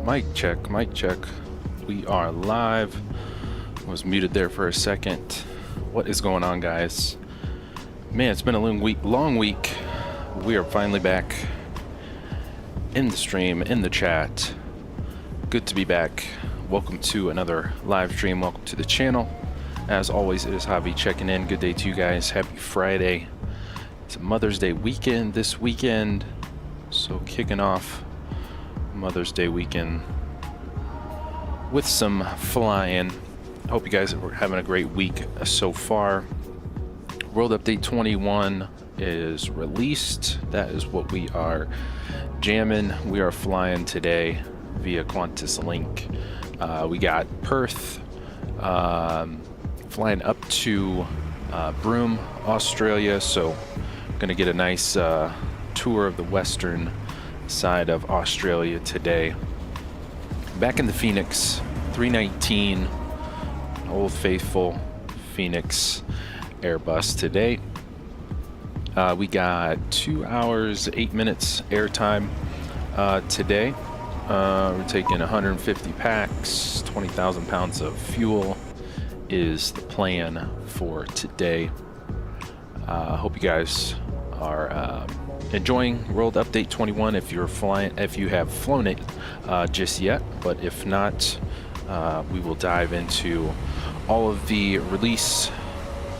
Mic check, mic check. We are live. I was muted there for a second. What is going on, guys? Man, it's been a long week. We are finally back in the stream, in the chat. Good to be back. Welcome to another live stream. Welcome to the channel. As always, it is Javi checking in. Good day to you guys. Happy Friday. It's a Mother's Day weekend this weekend. So kicking off Mother's Day weekend with some flying. Hope you guys are having a great week so far. World Update 21 is released. That is what we are jamming. We are flying today via QantasLink. We got Perth, flying up to Broome, Australia. So going to get a nice tour of the western side of Australia today. Back in the Fenix A319, old faithful Fenix Airbus today. We got 2 hours 8 minutes airtime today. We're taking 150 packs, 20,000 pounds of fuel is the plan for today. Hope you guys are enjoying World Update 21 if you're flying, if you have flown it just yet. But if not, we will dive into all of the release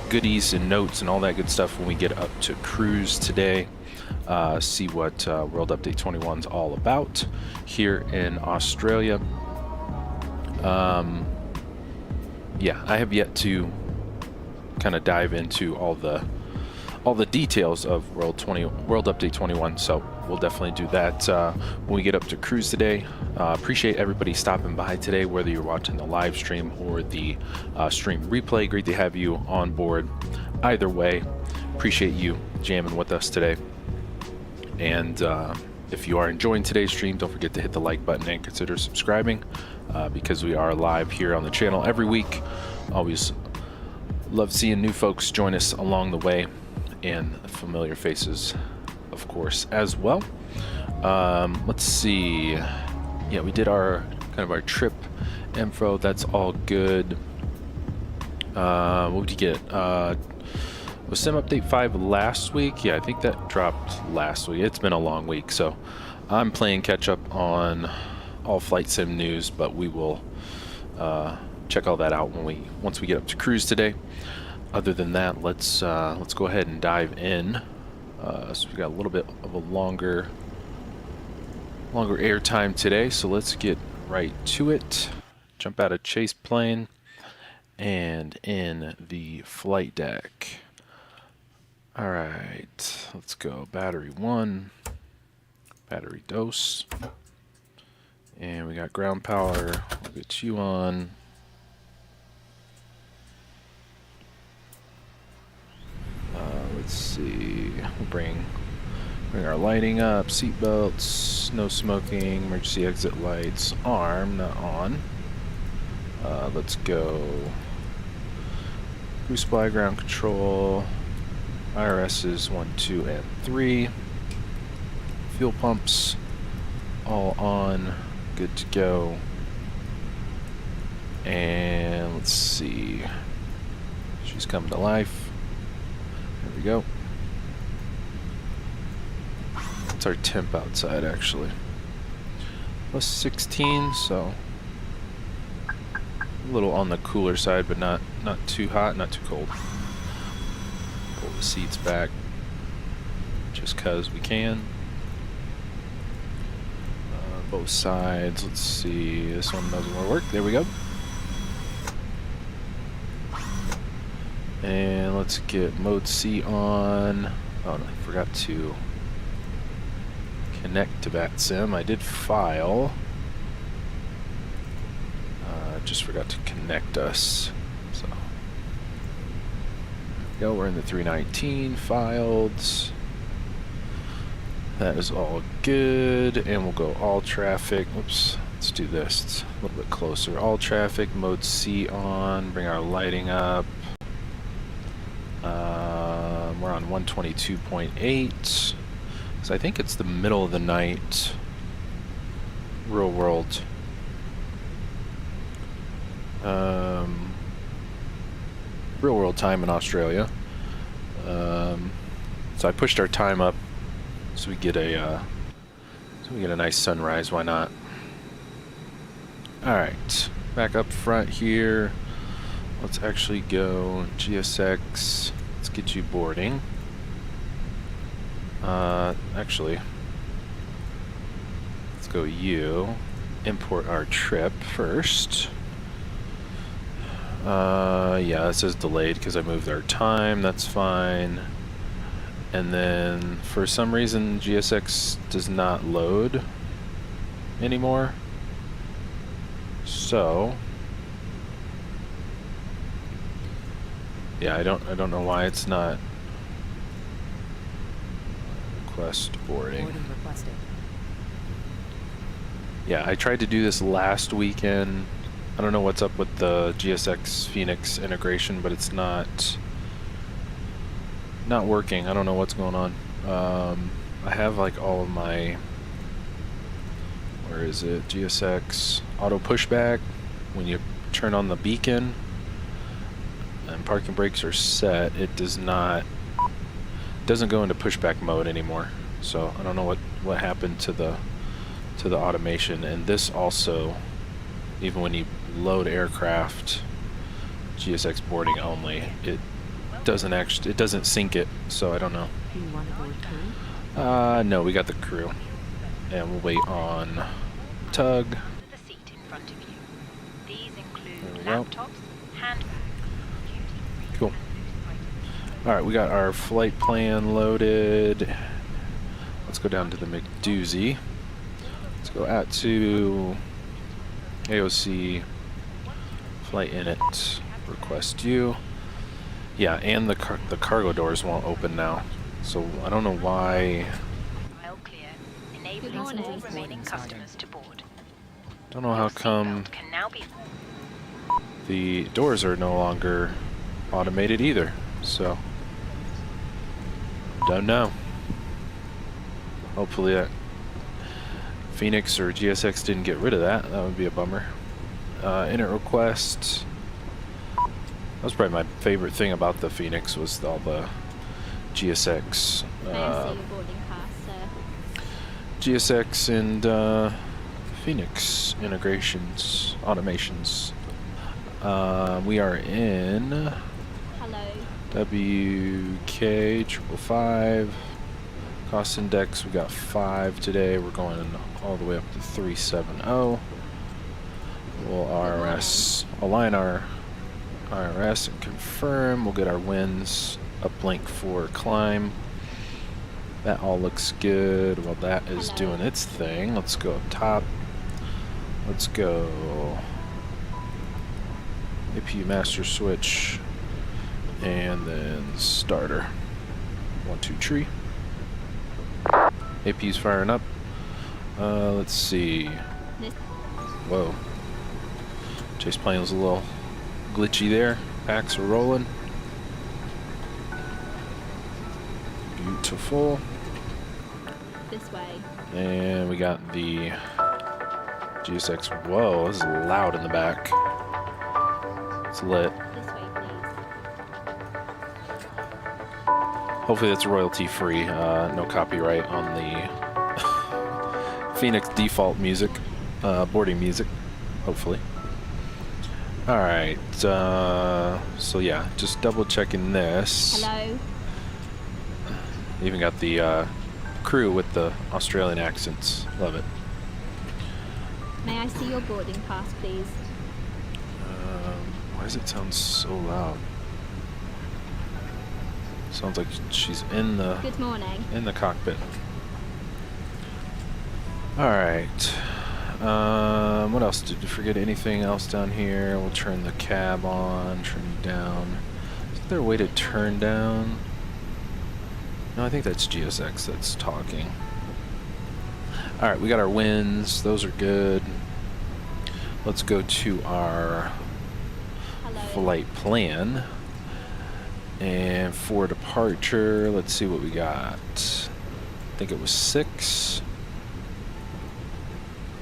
goodies and notes and all that good stuff when we get up to cruise today. See what World Update 21 is all about here in Australia. Yeah, I have yet to kind of dive into all the details of World Update 21, so we'll definitely do that when we get up to cruise today. Appreciate everybody stopping by today, whether you're watching the live stream or the stream replay. Great to have you on board. Either way, appreciate you jamming with us today. And if you are enjoying today's stream, don't forget to hit the like button and consider subscribing because we are live here on the channel every week. Always love seeing new folks join us along the way, and familiar faces, of course, as well. Let's see. Yeah, we did our trip info. That's all good. What did you get? Was Sim Update 5 last week? Yeah, I think that dropped last week. It's been a long week, so I'm playing catch up on all flight sim news, but we will check all that out once we get up to cruise today. Other than that, let's go ahead and dive in. So we got a little bit of a longer air time today, so let's get right to it. Jump out of chase plane and in the flight deck. All right, let's go. Battery 1, battery dose, and we got ground power. We'll get you on. Let's see. We'll bring our lighting up. Seat belts, no smoking, emergency exit lights, arm not on. Let's go. Cruise supply, ground control. IRSs 1, 2, and 3. Fuel pumps all on, good to go. And let's see. She's coming to life. There we go. It's our temp outside, actually. Plus 16, so a little on the cooler side, but not too hot, not too cold. Pull the seats back just cause we can. Both sides. Let's see. This one doesn't want to work. There we go. And let's get mode C on. Oh no, I forgot to connect to VATSIM. I did file. Just forgot to connect us. So there we go. We're in the 319 filed. That is all good, and we'll go all traffic. Oops, let's do this. It's a little bit closer. All traffic, mode C on. Bring our lighting up. We're on 122.8. So I think it's the middle of the night. Real world real world time in Australia. So I pushed our time up so we get a nice sunrise. Why not? All right, back up front here. Let's actually go GSX. Let's get you boarding. Actually, let's go you. Import our trip first. Yeah, this is delayed because I moved our time. That's fine. And then for some reason GSX does not load anymore. So yeah, I don't know why it's not. Request boarding. Boarding requested. Yeah, I tried to do this last weekend. I don't know what's up with the GSX Fenix integration, but it's not working. I don't know what's going on. I have like all of my, where is it? GSX auto pushback. When you turn on the beacon and parking brakes are set, it doesn't go into pushback mode anymore. So I don't know what happened to the automation. And this also, even when you load aircraft GSX boarding only, it doesn't sync it. So I don't know. Do you want to board crew? No, we got the crew, and we'll wait on tug. The seat in front of you. These include There we go. laptops, handbags, Cool. Alright, we got our flight plan loaded. Let's go down to the McDoozy. Let's go out to AOC, flight init, request you. Yeah, and the cargo doors won't open now. So I don't know why. aisle clear, enabling all remaining customers to board. Don't know how come Seatbelt can now be the doors are no longer automated either. So don't know. Hopefully that Fenix or GSX didn't get rid of that. That would be a bummer. Init request. That was probably my favorite thing about the Fenix was all the GSX. May I see your boarding pass, sir? GSX and Fenix integrations, automations. We are in Hello. WK555. Cost index, we got 5 today. We're going all the way up to 370. We'll RRS, align our IRS and confirm. We'll get our winds uplink for climb. That all looks good. Well, that is doing its thing. Let's go up top. Let's go APU master switch and then starter. 1, 2 tree. APU's firing up. Let's see. Whoa. Chase plane was a little glitchy there. Packs are rolling. Beautiful. This way. And we got the GSX. Whoa, this is loud in the back. It's lit. This way, please. Hopefully that's royalty free. No copyright on the Fenix default music, boarding music. Hopefully. Alright, so yeah, just double checking this. Hello. Even got the crew with the Australian accents. Love it. May I see your boarding pass, please? Why does it sound so loud? Sounds like she's in the Good morning. cockpit. All right. What else? Did you forget anything else down here? We'll turn the cab on, turn down. Is there a way to turn down? No, I think that's GSX that's talking. All right, we got our winds. Those are good. Let's go to our Hello. flight plan. And for departure, let's see what we got. I think it was 6.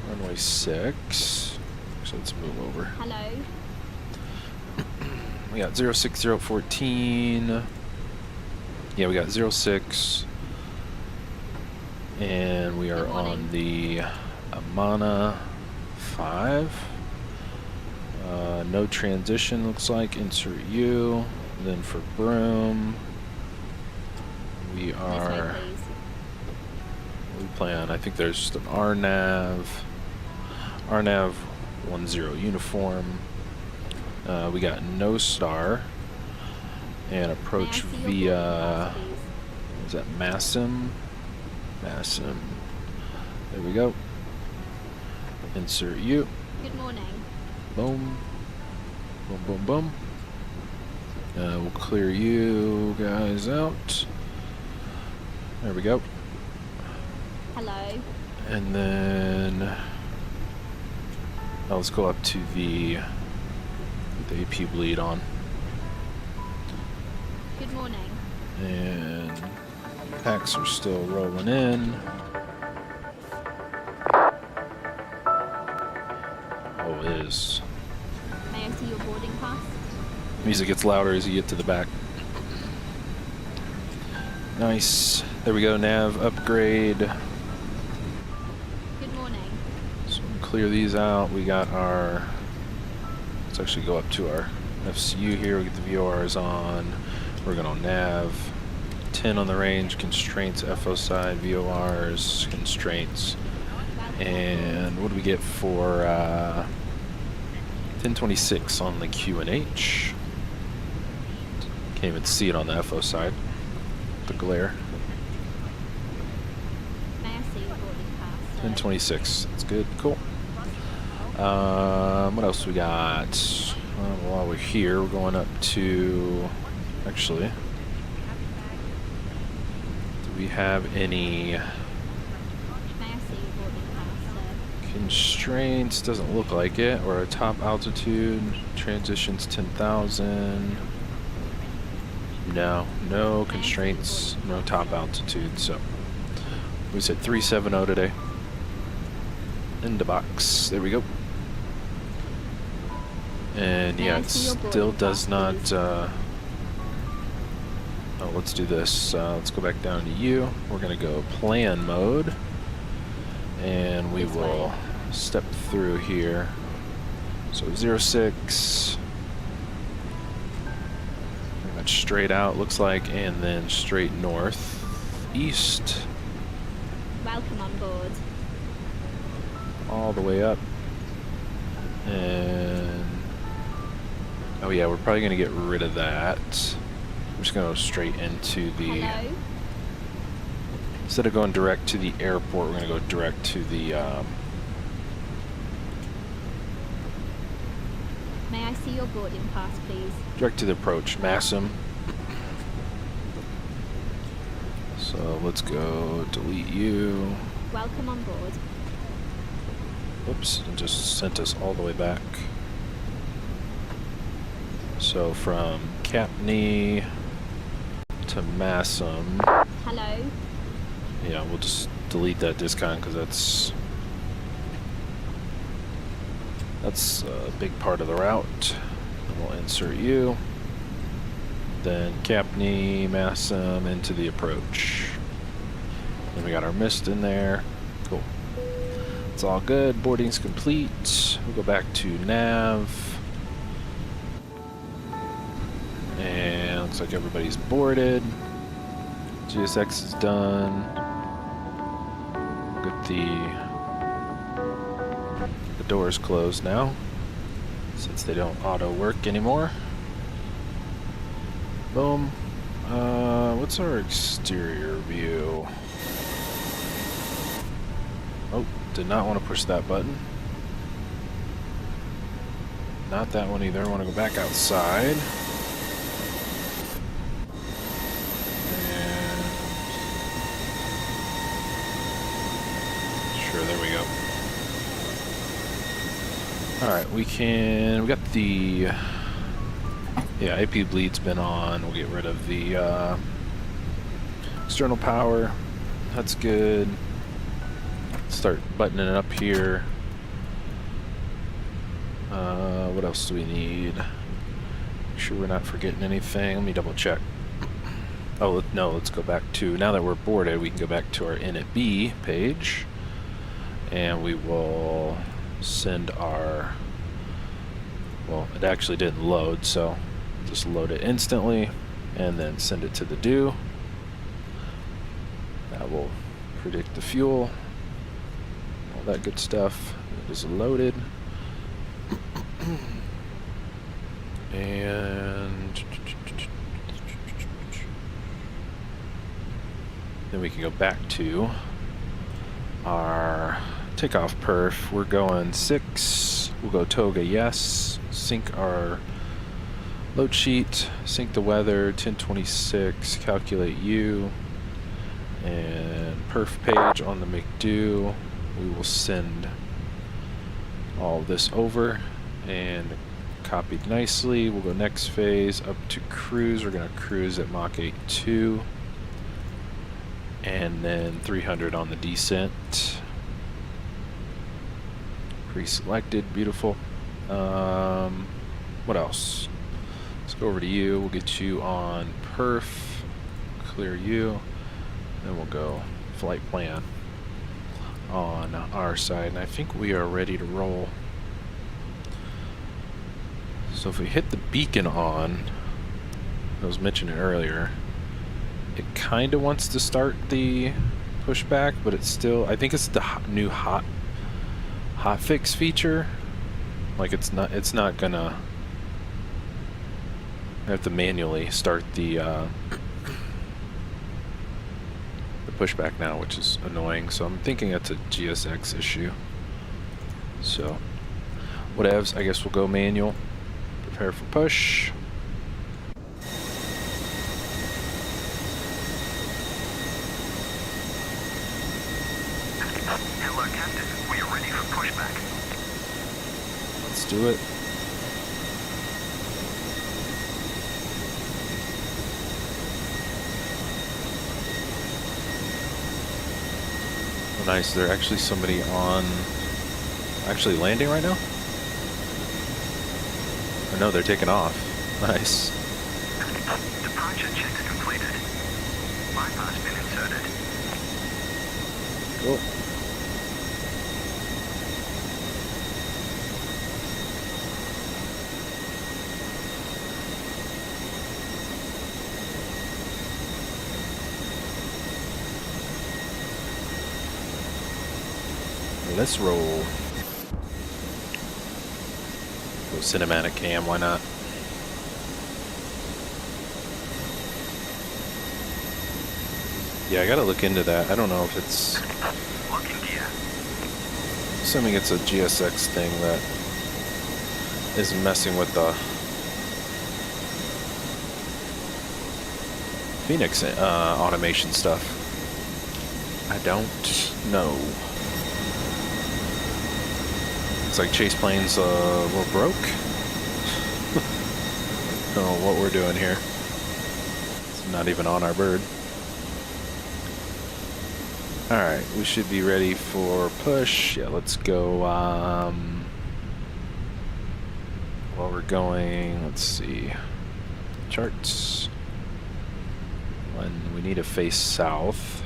Runway 6. So let's move over. Hello. We got 06014. Yeah, we got 06. And we are on the Amana 5. No transition, looks like. Insert U. And then for Broome, we are... What do we play on? I think there's just an RNAV. RNAV 10 uniform. We got no star. And approach via... Is that Massim? Massim. There we go. Insert U. Good morning. Boom. Boom, boom, boom. We'll clear you guys out. There we go. Hello. And then... Now let's go up to the AP bleed on. Good morning. And packs are still rolling in. Oh, it is. May I see your boarding pass? Music gets louder as you get to the back. Nice. There we go, nav upgrade. Good morning. So we'll clear these out. We got our... Let's actually go up to our FCU here. We get the VORs on. We're going to nav. 10 on the range, constraints, FO side, VORs, constraints. And what do we get for 1026 on the QNH? Can't even see it on the FO side. The glare. May I see your boarding pass? 1026. That's good. Cool. What else we got? While we're here, we're going up to... Actually... Do we have any... May I see your boarding pass, sir? Constraints? Doesn't look like it. Or a top altitude. Transitions 10,000. No. No constraints. No top altitude. So we said 370 today. In the box. There we go. And yeah, it still does not... Oh, let's do this. Let's go back down to U. We're going to go plan mode. And we will step through here. So 06. Pretty much straight out, looks like, and then straight north. East. Welcome on board. All the way up. And... Oh yeah, we're probably going to get rid of that. I'm just going to go straight into the... Hello? Instead of going direct to the airport, we're going to go direct to the... May I see your boarding pass, please? direct to the approach, Massim. So let's go delete you. Welcome on board. Oops, it just sent us all the way back. So from Capney to Massim. Hello? Yeah, we'll just delete that discount because that's a big part of the route. And we'll insert you. Then Capney, Massim into the approach. Then we got our mist in there. Cool. It's all good. Boarding's complete. We'll go back to nav. And looks like everybody's boarded. GSX is done. Get the doors closed now, since they don't auto work anymore. Boom. What's our exterior view? Oh, did not want to push that button. Not that one either. I want to go back outside. And sure, there we go. Alright, we got the... Yeah, AP bleed's been on. We'll get rid of the external power. That's good. Start buttoning it up here. What else do we need? Make sure we're not forgetting anything. Let me double check. Oh, no, let's go back to, now that we're boarded, we can go back to our init page. And we will send our, well, it actually didn't load, so just load it instantly and then send it to the do. That will predict the fuel, all that good stuff. It is loaded. And then we can go back to our takeoff perf. We're going 6. We'll go toga yes. Sync our load sheet. Sync the weather. 1026. Calculate U. And perf page on the make do. We will send all this over and copied nicely. We'll go next phase up to cruise. We're going to cruise at Mach 8.2 and then 300 on the descent. Pre-selected, beautiful. What else? Let's go over to you. We'll get you on perf, clear you, then we'll go flight plan on our side, and I think we are ready to roll. So if we hit the beacon on, I was mentioning earlier, it kind of wants to start the pushback, but it's still, I think it's the new hotfix feature. Like it's not gonna, I have to manually start the pushback now, which is annoying. So I'm thinking that's a GSX issue. So whatevs, I guess we'll go manual. Prepare for push. Hello, Captain. We are ready for pushback. Let's do it. Oh, nice. There's actually somebody on, actually landing right now? Or no, they're taking off. Nice. Departure checks completed. Bypass been inserted. Cool. Let's roll. Go cinematic cam, why not? Yeah, I gotta look into that. I don't know if it's, Locking gear. assuming it's a GSX thing that is messing with the Fenix automation stuff. I don't know. It's like chase planes were broke. Don't know what we're doing here. It's not even on our bird. Alright, we should be ready for push. Yeah, let's go. While we're going, let's see. Charts. When we need to face south.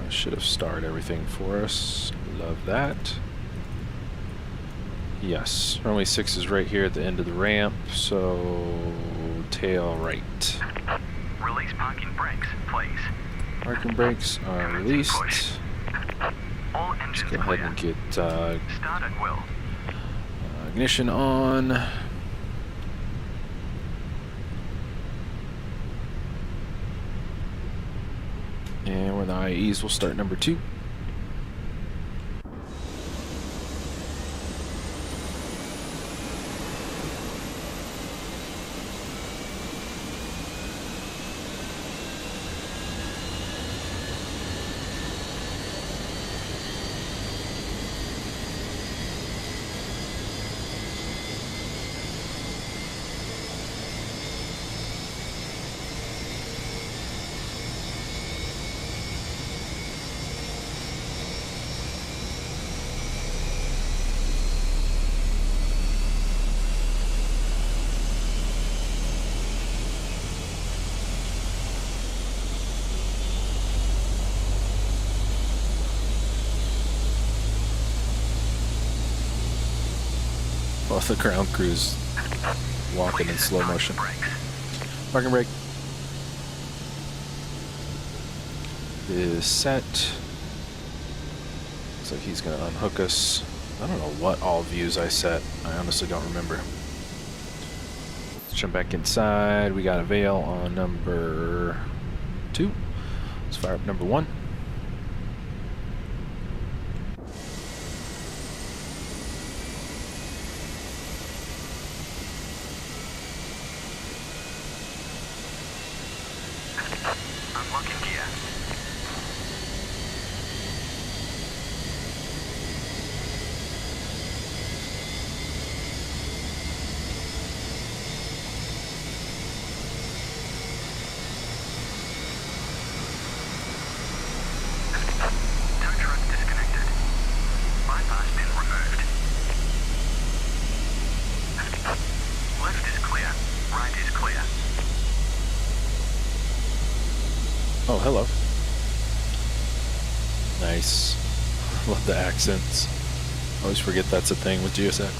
Should have starred everything for us. Love that. Yes, runway 6 is right here at the end of the ramp, so tail right. Release parking brakes, please. Parking brakes are released. All Let's engines go ahead clear. and get Start at will. ignition on. And we're in the IEs, we'll start number 2. while the ground crew's walking in slow motion. Parking brake is set. Looks like he's going to unhook us. I don't know what all views I set. I honestly don't remember. Let's jump back inside. We got a veil on number 2. Let's fire up number 1. Unlocking gear. Tow truck disconnected. Bypass pin removed. Left is clear. Right is clear. Oh, hello. Nice. Love the accents. Always forget that's a thing with GSX.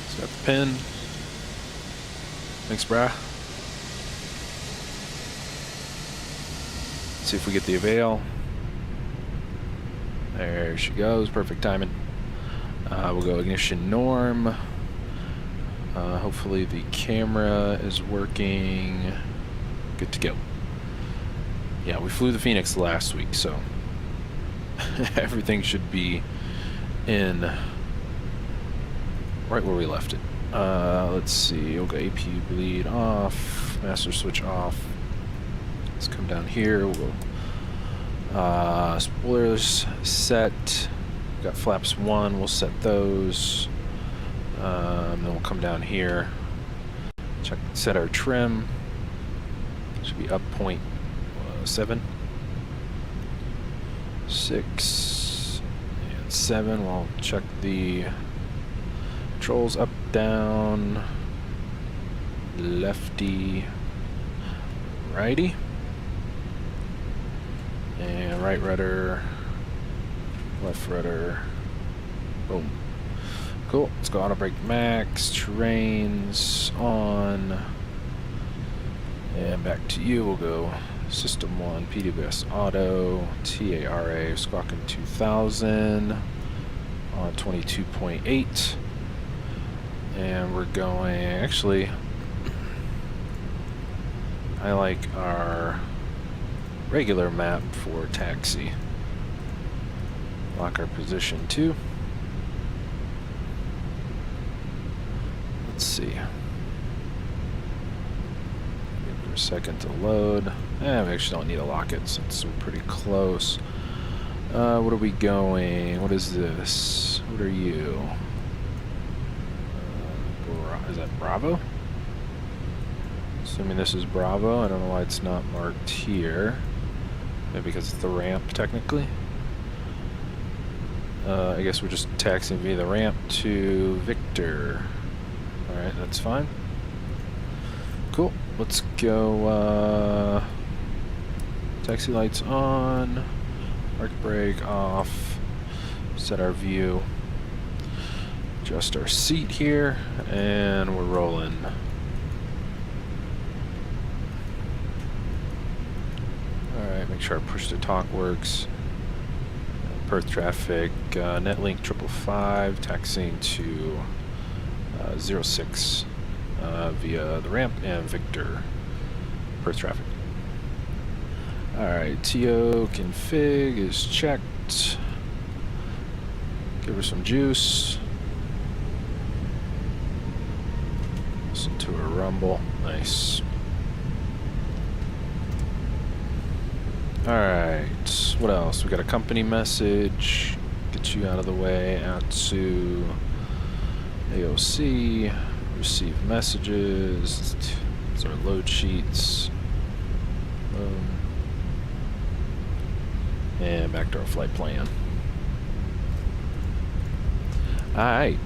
So got the pin. Thanks, brah. See if we get the avail. There she goes. Perfect timing. We'll go ignition norm. Hopefully the camera is working. Good to go. Yeah, we flew the Fenix last week, so everything should be in right where we left it. Let's see. We'll go APU bleed off. Master switch off. Let's come down here. We'll go. Spoilers set. Got flaps 1. We'll set those. Then we'll come down here, check, set our trim. Should be up 0.7, 6, and 7. We'll check the controls up, down, lefty, righty, and right rudder, left rudder. Boom. Cool. Let's go auto brake max, terrains on, and back to you. We'll go system 1, PWS auto, TARA, squawking 2000 on 22.8, and we're going, actually, I like our regular map for taxi. Lock our position 2. Let's see. Give it a second to load. We actually don't need to lock it since we're pretty close. What are we going? What is this? What are you? Is that Bravo? Assuming this is Bravo. I don't know why it's not marked here. Maybe because it's the ramp, technically. I guess we're just taxiing via the ramp to Victor. Alright, that's fine. Cool. Let's go, taxi lights on, park brake off, set our view, adjust our seat here, and we're rolling. Alright, make sure our push to talk works. Perth traffic, Netlink 555, taxiing to 06 via the ramp and Victor. Perth traffic. Alright, TO config is checked. Give her some juice. Listen to her rumble. Nice. Alright, what else? We got a company message. Get you out of the way. Out to AOC. Receive messages. These are load sheets. And back to our flight plan. Alright.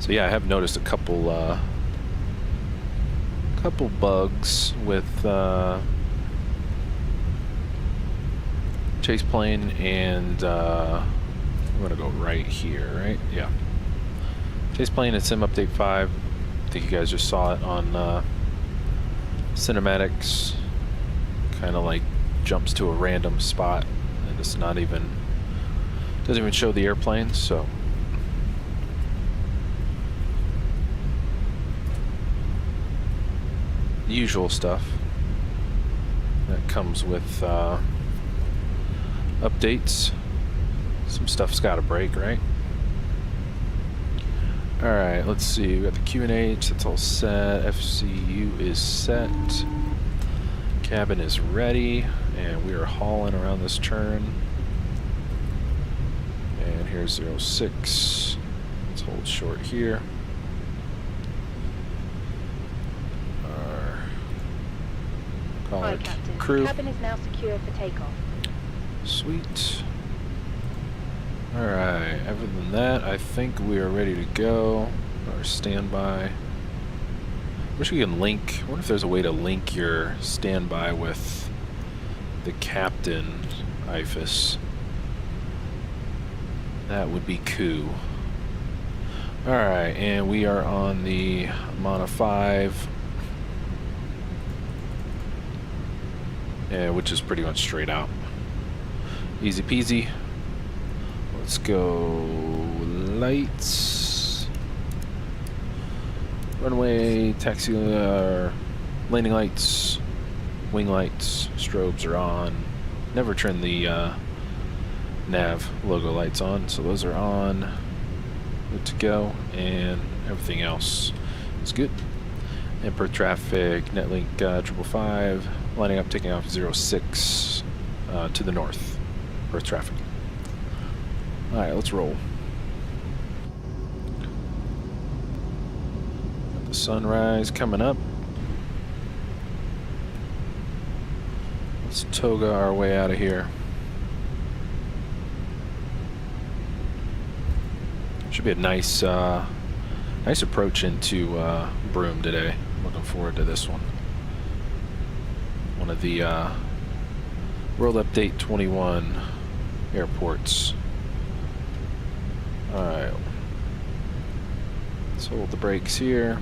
So yeah, I have noticed a couple bugs with chase plane and I'm gonna go right here, right? Yeah. Chase plane at Sim Update 5. I think you guys just saw it on cinematics. Kind of like jumps to a random spot, and it's not even, doesn't even show the airplane, so. The usual stuff that comes with updates. Some stuff's got to break, right? All right, let's see. We got the QNH. That's all set. FCU is set. Cabin is ready, and we are hauling around this turn. And here's 06. Let's hold short here. Our Hi, Captain. crew. Cabin is now secure for takeoff. Sweet. Alright, other than that, I think we are ready to go. Our standby. Wish we can link. I wonder if there's a way to link your standby with the captain IFAS. That would be cool. Alright, and we are on the Mana 5. Yeah, which is pretty much straight out. Easy peasy. Let's go lights. Runway, taxi, landing lights, wing lights, strobes are on. Never turn the nav logo lights on, so those are on. Good to go, and everything else is good. And per traffic, netlink 555, lining up, taking off 06 to the north. Perth traffic. Alright, let's roll. Got the sunrise coming up. Let's toga our way out of here. Should be a nice nice approach into Broome today. Looking forward to this one. One of the World Update 21 airports. Alright. Let's hold the brakes here.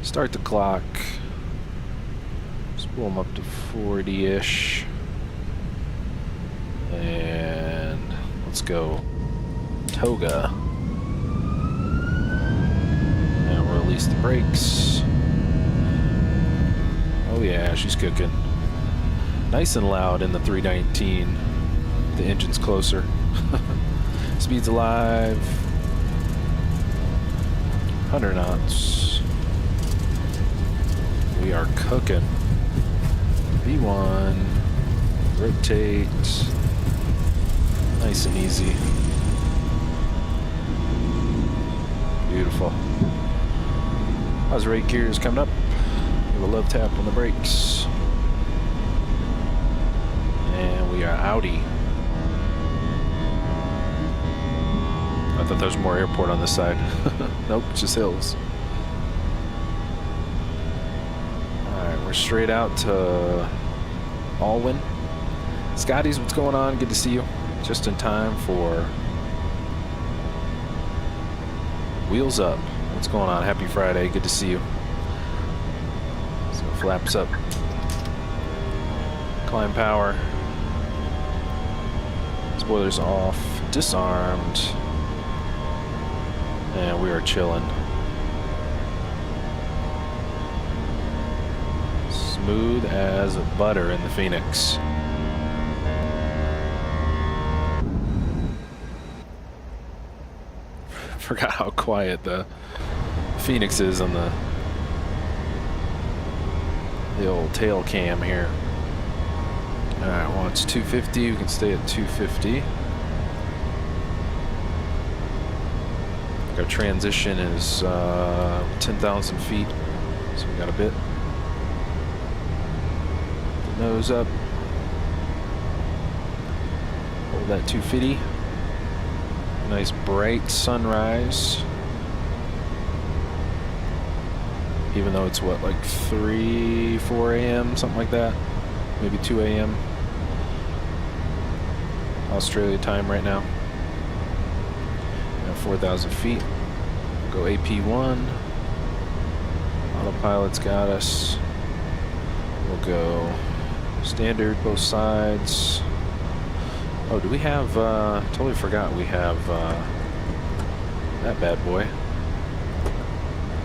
Start the clock. Spool them up to 40-ish. And let's go toga. And we'll release the brakes. Oh yeah, she's cooking. Nice and loud in the 319. The engine's closer. Speed's alive. 100 knots. We are cooking. V1. Rotate. Nice and easy. Beautiful. How's rate gears coming up? Give a love tap on the brakes. And we are outie. I thought there was more airport on this side. Nope, it's just hills. Alright, we're straight out to Alwyn. Scotty's, what's going on? Good to see you. Just in time for Wheels Up. What's going on? Happy Friday. Good to see you. So flaps up. Climb power. Spoilers off. Disarmed. And we are chilling. Smooth as butter in the Phoenix. Forgot how quiet the Phoenix is on the old tail cam here. Alright, well it's 250, we can stay at 250. Our transition is 10,000 feet, so we got a bit. The nose up. Hold that 250. Nice bright sunrise. Even though it's what, like 3, 4 a.m., something like that. Maybe 2 a.m. Australia time right now. 4,000 feet. Go AP1. Autopilot's got us. We'll go standard both sides. Oh, do we have, totally forgot we have that bad boy.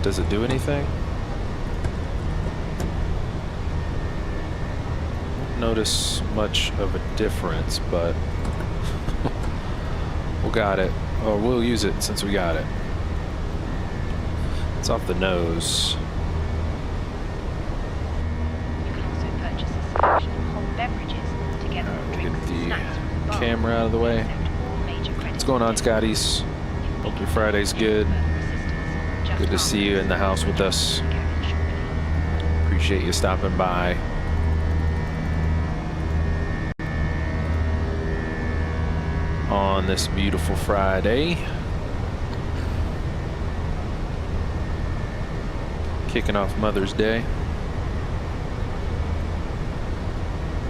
Does it do anything? Don't notice much of a difference, but we'll got it. Oh, we'll use it since we got it. It's off the nose. You can also purchase a selection of hot beverages together with drinks and snacks from the bar. Camera out of the way. Accept all major credit What's going on, Scotties? Hope your Friday's good. Good to see you in the house with us. Appreciate you stopping by. On this beautiful Friday. Kicking off Mother's Day.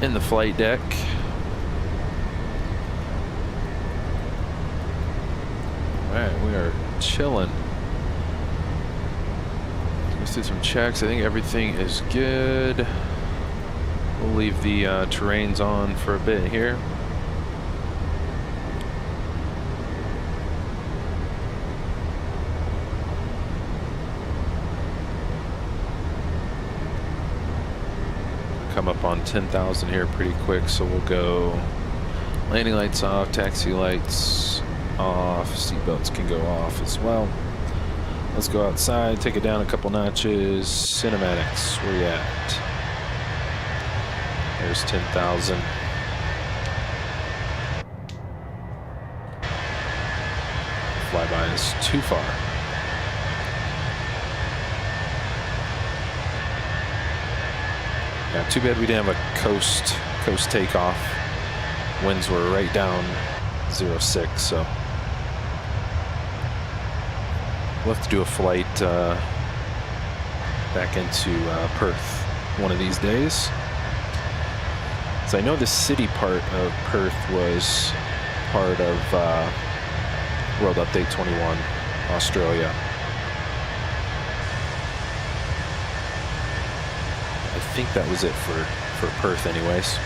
In the flight deck. Alright, we are chilling. Let's do some checks. I think everything is good. We'll leave the terrains on for a bit here. Come up on 10,000 here pretty quick, so we'll go landing lights off, taxi lights off, seatbelts can go off as well. Let's go outside, take it down a couple notches. Cinematics, where you at? There's 10,000. Flyby is too far. Yeah, too bad we didn't have a coast takeoff. Winds were right down 06, so we'll have to do a flight back into Perth one of these days. So I know the city part of Perth was part of World Update 21, Australia. I think that was it for Perth anyways.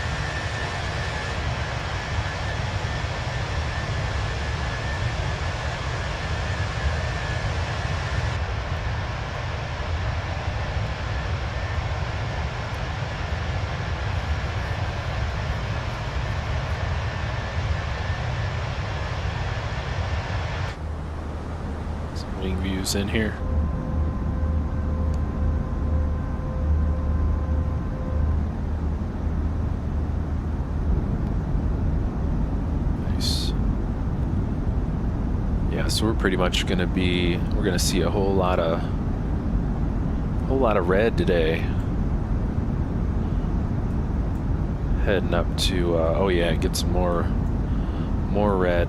Some wing views in here. So we're pretty much we're gonna see a whole lot of red today. Heading up to oh yeah, get some more red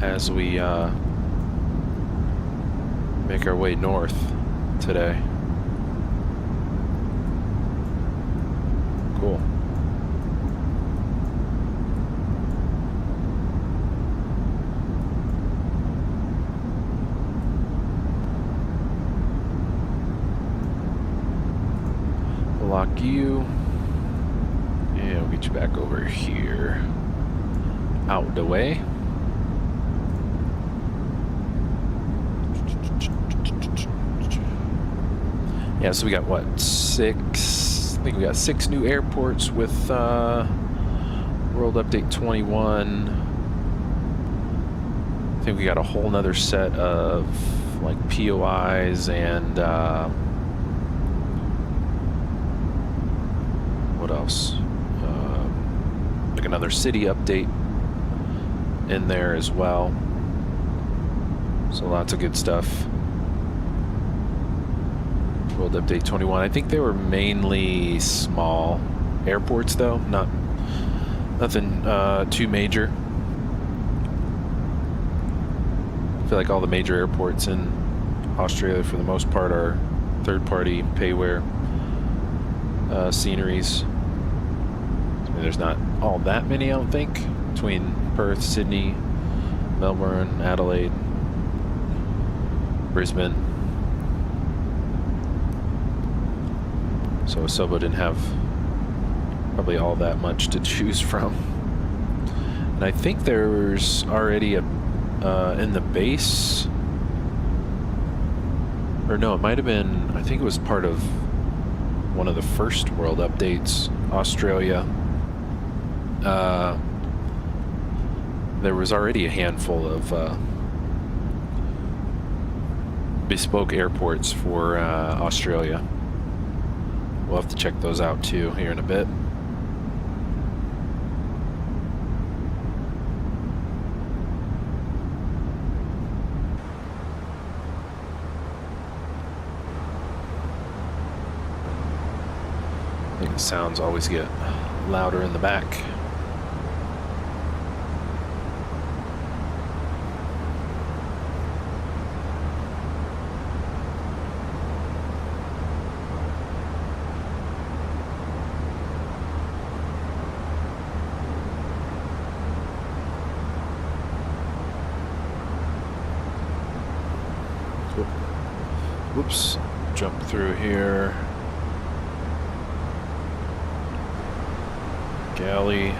as we make our way north today. Cool. Lock you, and we'll get you back over here, out the way. Yeah, so we got what, 6? I think we got 6 new airports with World Update 21. I think we got a whole nother set of like POIs and what else? Like another city update in there as well. So lots of good stuff. World Update 21. I think they were mainly small airports though, nothing too major. I feel like all the major airports in Australia for the most part are third-party payware sceneries. I mean, there's not all that many, I don't think, between Perth, Sydney, Melbourne, Adelaide, Brisbane. So Asobo didn't have probably all that much to choose from. And I think there's already a in the base, or no, it might have been, I think it was part of one of the first world updates, Australia. There was already a handful of bespoke airports for Australia. We'll have to check those out too here in a bit. I think the sounds always get louder in the back. Whoops, jump through here. Galley.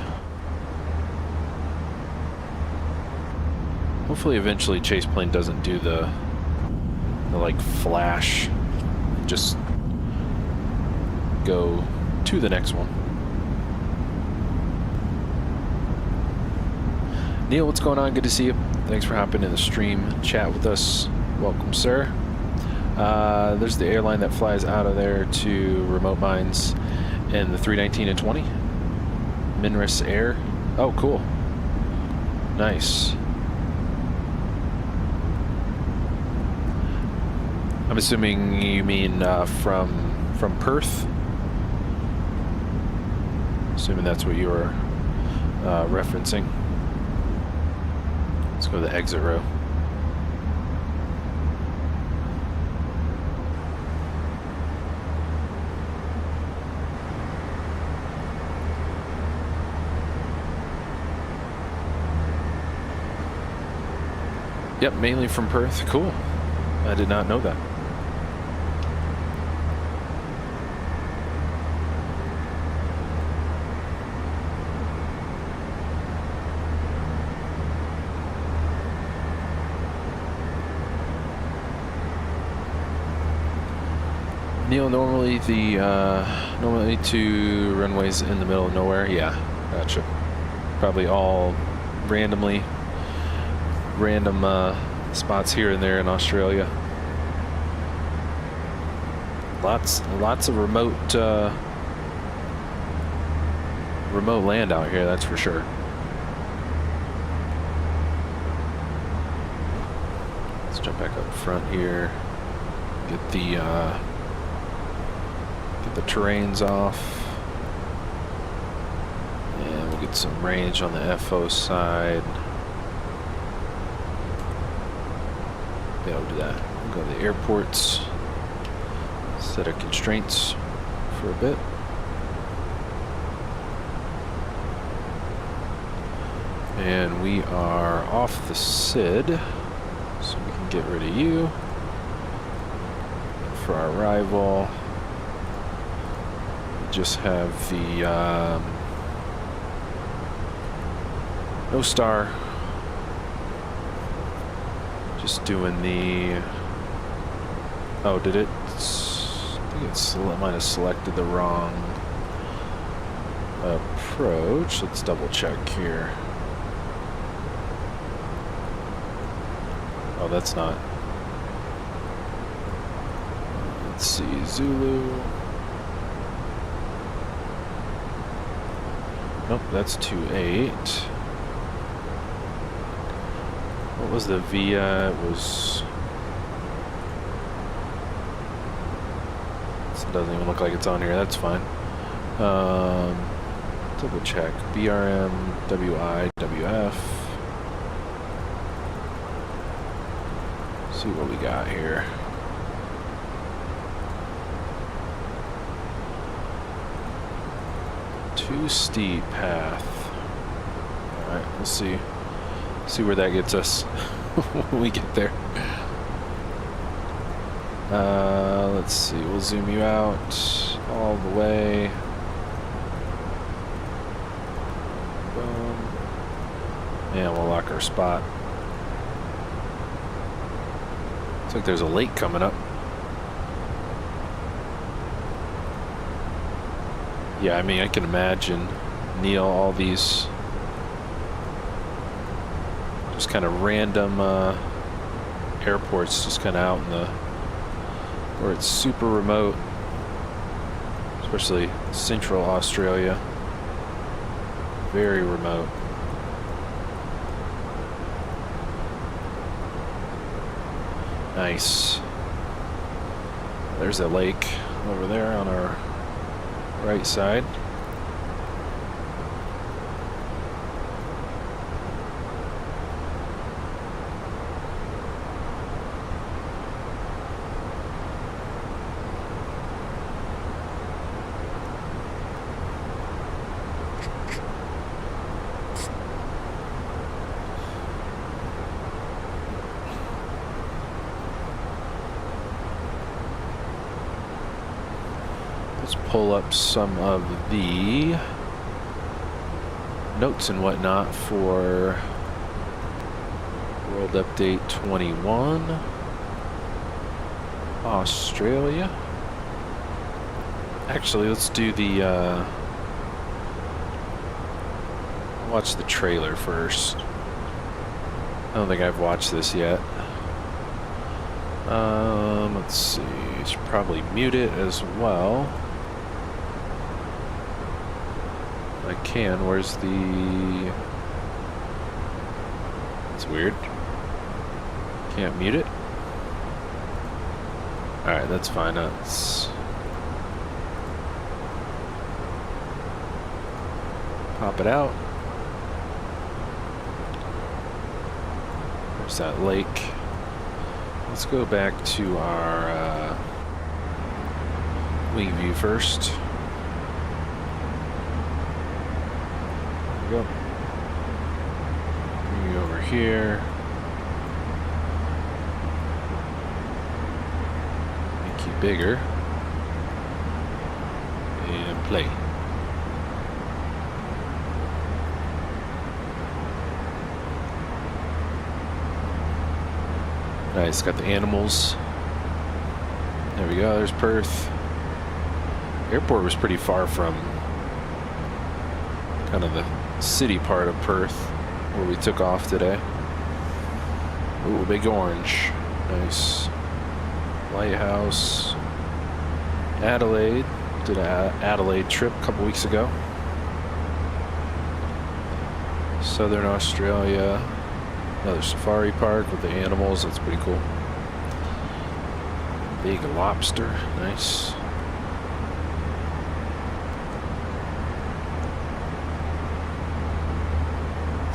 Hopefully eventually Chase Plane doesn't do the like flash. Just go to the next one. Neil, what's going on? Good to see you. Thanks for hopping in the stream, chat with us. Welcome, sir. There's the airline that flies out of there to remote mines in the 319 and 20. Minris Air. Oh, cool. Nice. I'm assuming you mean from Perth. Assuming that's what you were referencing. Let's go to the exit row. Yep, mainly from Perth. Cool. I did not know that. Neil, normally two runways in the middle of nowhere. Yeah, gotcha. Probably all random spots here and there in Australia. Lots of remote land out here, that's for sure. Let's jump back up front here. Get the terrains off, and we'll get some range on the FO side. Yeah, we'll do that. We'll go to the airports, set our constraints for a bit. And we are off the SID, so we can get rid of you. For our arrival, we just have the no star. Just doing the. Oh, did it? I think it might have selected the wrong approach. Let's double check here. Oh, that's not. Let's see, Zulu. Nope, that's 28. What was the VIA? It was. It doesn't even look like it's on here. That's fine. Double check. BRM, WI, WF. See what we got here. Too steep path. Alright, we'll see See where that gets us when we get there. Let's see. We'll zoom you out all the way. Boom. And we'll lock our spot. Looks like there's a lake coming up. Yeah, I mean, I can imagine, Neil, all these just kind of random airports just kind of out in the, where it's super remote, especially central Australia. Very remote. Nice. There's a lake over there on our right side. Let's pull up some of the notes and whatnot for World Update 21 Australia. Actually, let's do the watch the trailer first. I don't think I've watched this yet. Let's see. I should probably mute it as well. I can. Where's the... It's weird. Can't mute it. Alright, that's fine. Let's pop it out. There's that lake. Let's go back to our wing view first. There we go. Bring you over here. Make you bigger. And play. Nice, got the animals. There we go, there's Perth. Airport was pretty far from kind of the city part of Perth where we took off today. Ooh, big orange. Nice. Lighthouse. Adelaide. Did an Adelaide trip a couple weeks ago. Southern Australia. Another safari park with the animals. That's pretty cool. Big lobster. Nice.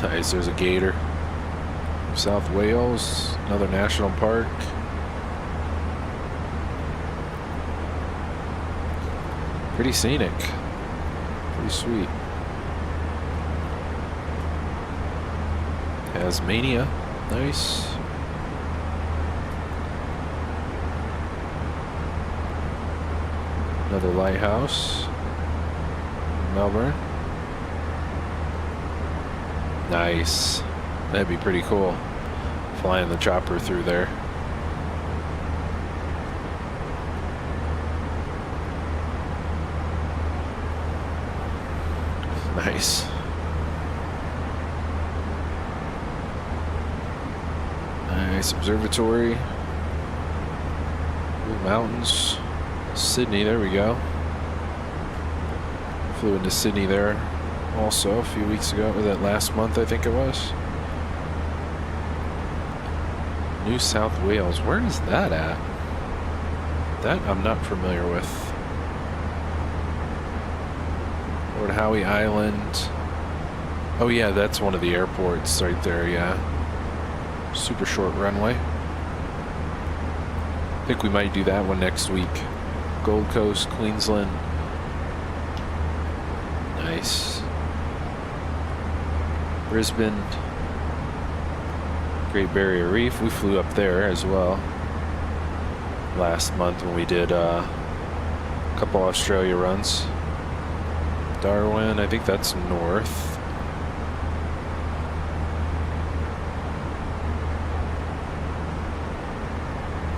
Nice. There's a gator. South Wales. Another national park. Pretty scenic. Pretty sweet. Tasmania, nice. Another lighthouse. Melbourne. Nice. That'd be pretty cool. Flying the chopper through there. Nice. Nice observatory. Blue Mountains. Sydney, there we go. Flew into Sydney there also a few weeks ago. Was that last month, I think it was? New South Wales. Where is that at? That I'm not familiar with. Lord Howe Island. Oh yeah, that's one of the airports right there, yeah. Super short runway. I think we might do that one next week. Gold Coast, Queensland. Nice. Brisbane. Great Barrier Reef. We flew up there as well last month when we did a couple Australia runs. Darwin, I think that's north.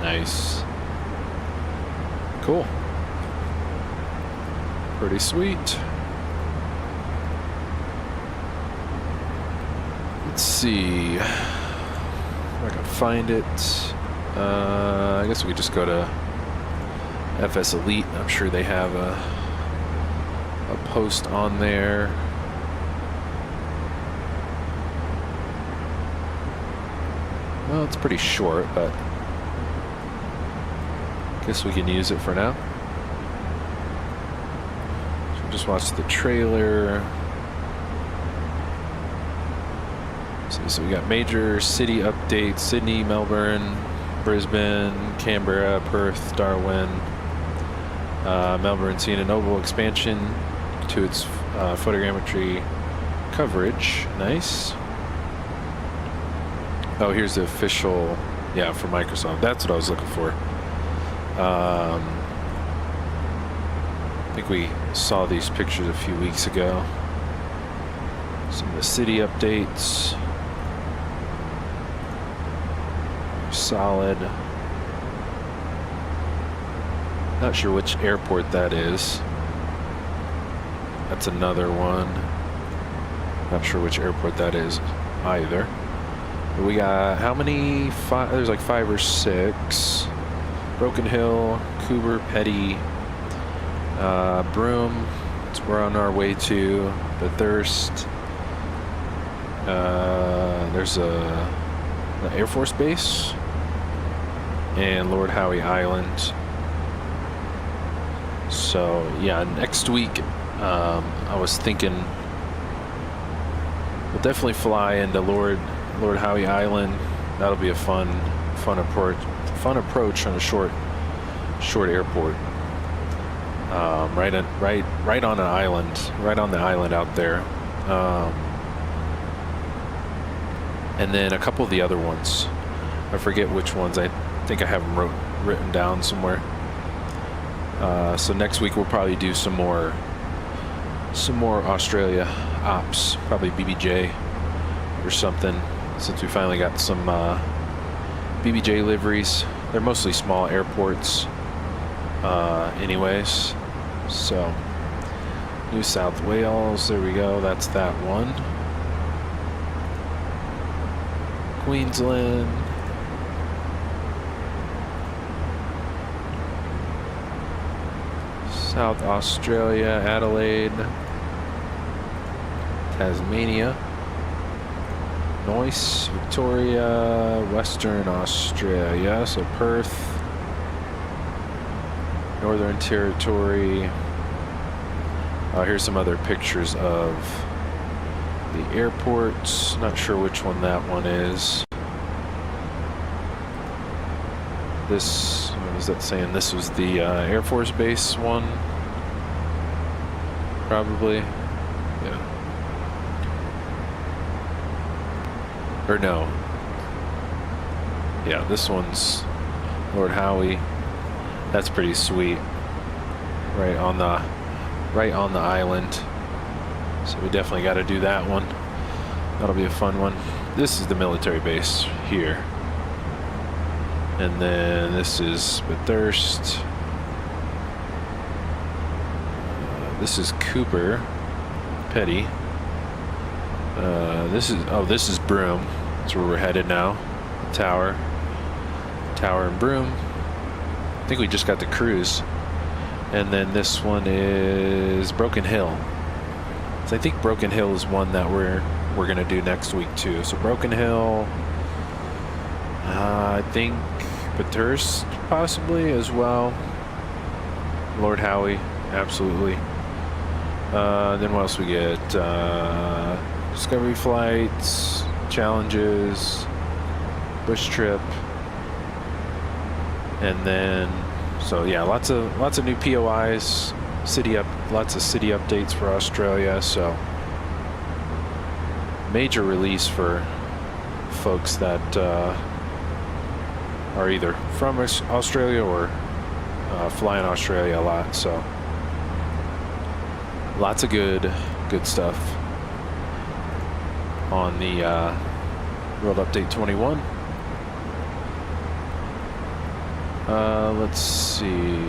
Nice. Cool. Pretty sweet. Let's see if I can find it. I guess we could just go to FS Elite. I'm sure they have a post on there. Well, it's pretty short, but I guess we can use it for now. So just watch the trailer. So we got major city updates: Sydney, Melbourne, Brisbane, Canberra, Perth, Darwin. Melbourne seeing a notable expansion to its photogrammetry coverage. Nice. Oh, here's the official, yeah, for Microsoft. That's what I was looking for. I think we saw these pictures a few weeks ago. Some of the city updates. Solid. Not sure which airport that is. That's another one. Not sure which airport that is either. But we got how many? There's like 5 or 6. Broken Hill, Coober, Petty, Broome. We're on our way to the Thirst. There's the Air Force Base and Lord Howe Island. So yeah, next week I was thinking we'll definitely fly into Lord Howe Island. That'll be a fun approach on a short airport. Right on an island, right on the island out there. And then a couple of the other ones, I forget which ones. I think I have them written down somewhere. So next week we'll probably do some more Australia ops, probably BBJ or something, since we finally got some BBJ liveries. They're mostly small airports anyways. So New South Wales, there we go, that's that one. Queensland. South Australia, Adelaide, Tasmania, Noise, Victoria, Western Australia, so Perth, Northern Territory. Here's some other pictures of the airports. Not sure which one that one is. This, what is that saying? This was the Air Force Base one. Probably. Yeah. Or no. Yeah, this one's Lord Howe. That's pretty sweet. Right on the island. So we definitely got to do that one. That'll be a fun one. This is the military base here. And then this is Bathurst. This is Cooper, Petty. This is Broome. That's where we're headed now. Tower and Broome. I think we just got the cruise. And then this one is Broken Hill. So I think Broken Hill is one that we're gonna do next week too. So Broken Hill, I think Bathurst possibly as well. Lord Howe, absolutely. Then what else we get? Discovery flights, challenges, bush trip, and then so yeah, lots of new POIs, lots of city updates for Australia. So major release for folks that are either from Australia or fly in Australia a lot. So lots of good stuff on the World Update 21. Let's see.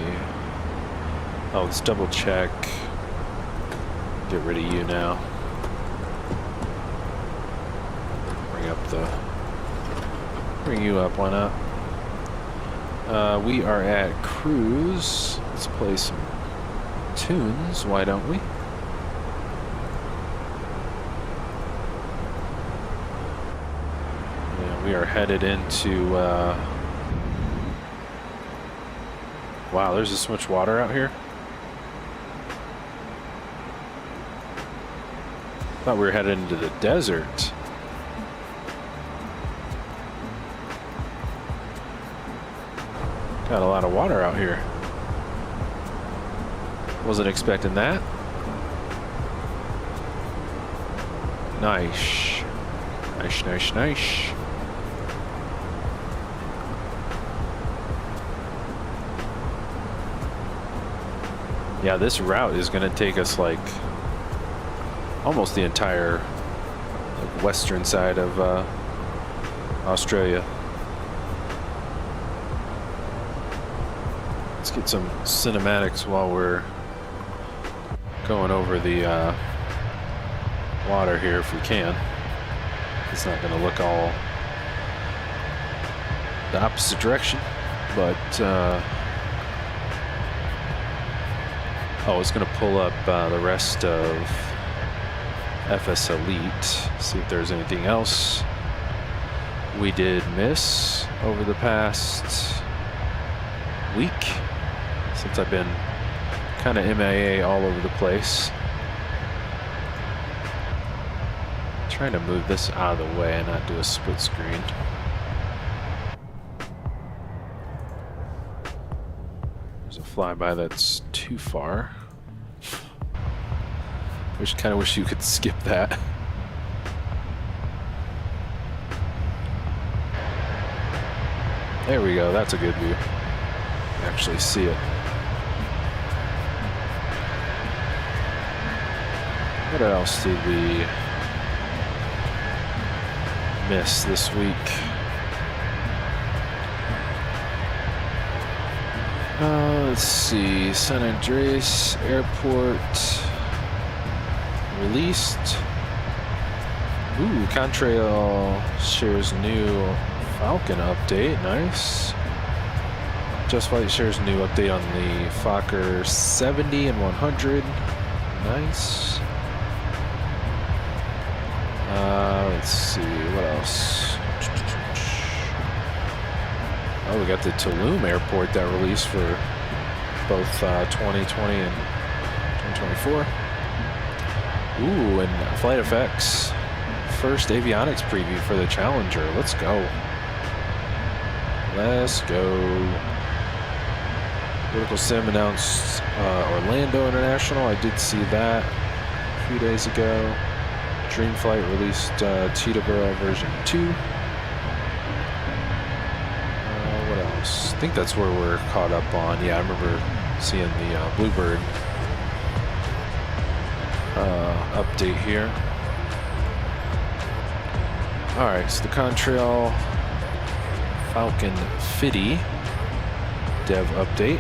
Oh, let's double check. Get rid of you now. Bring you up, why not? We are at cruise. Let's play some tunes, why don't we? Yeah, we are headed into wow, there's this much water out here. Thought we were headed into the desert. Got a lot of water out here. Wasn't expecting that. Nice. Nice. Yeah, this route is going to take us like almost the entire like, western side of Australia. Let's get some cinematics while we're going over the water here if we can. It's not going to look all the opposite direction, but oh, it's going to pull up the rest of FS Elite, see if there's anything else we did miss over the past week, since I've been kind of MIA all over the place. Trying to move this out of the way and not do a split screen. There's a flyby that's too far. Kind of wish you could skip that. There we go, that's a good view. Actually see it. What else did we miss this week? Let's see, San Andreas Airport released. Ooh, Contrail shares new Falcon update. Nice. Just Flight shares new update on the Fokker 70 and 100. Nice. Let's see, what else? Oh, we got the Tulum Airport that released for both 2020 and 2024. Ooh, and Flight FX. First avionics preview for the Challenger. Let's go. Let's go. Vertical Sim announced Orlando International. I did see that a few days ago. Dreamflight released Teterboro version 2. What else? I think that's where we're caught up on. Yeah, I remember seeing the Bluebird update here. Alright, so the Contrail Falcon 50 dev update.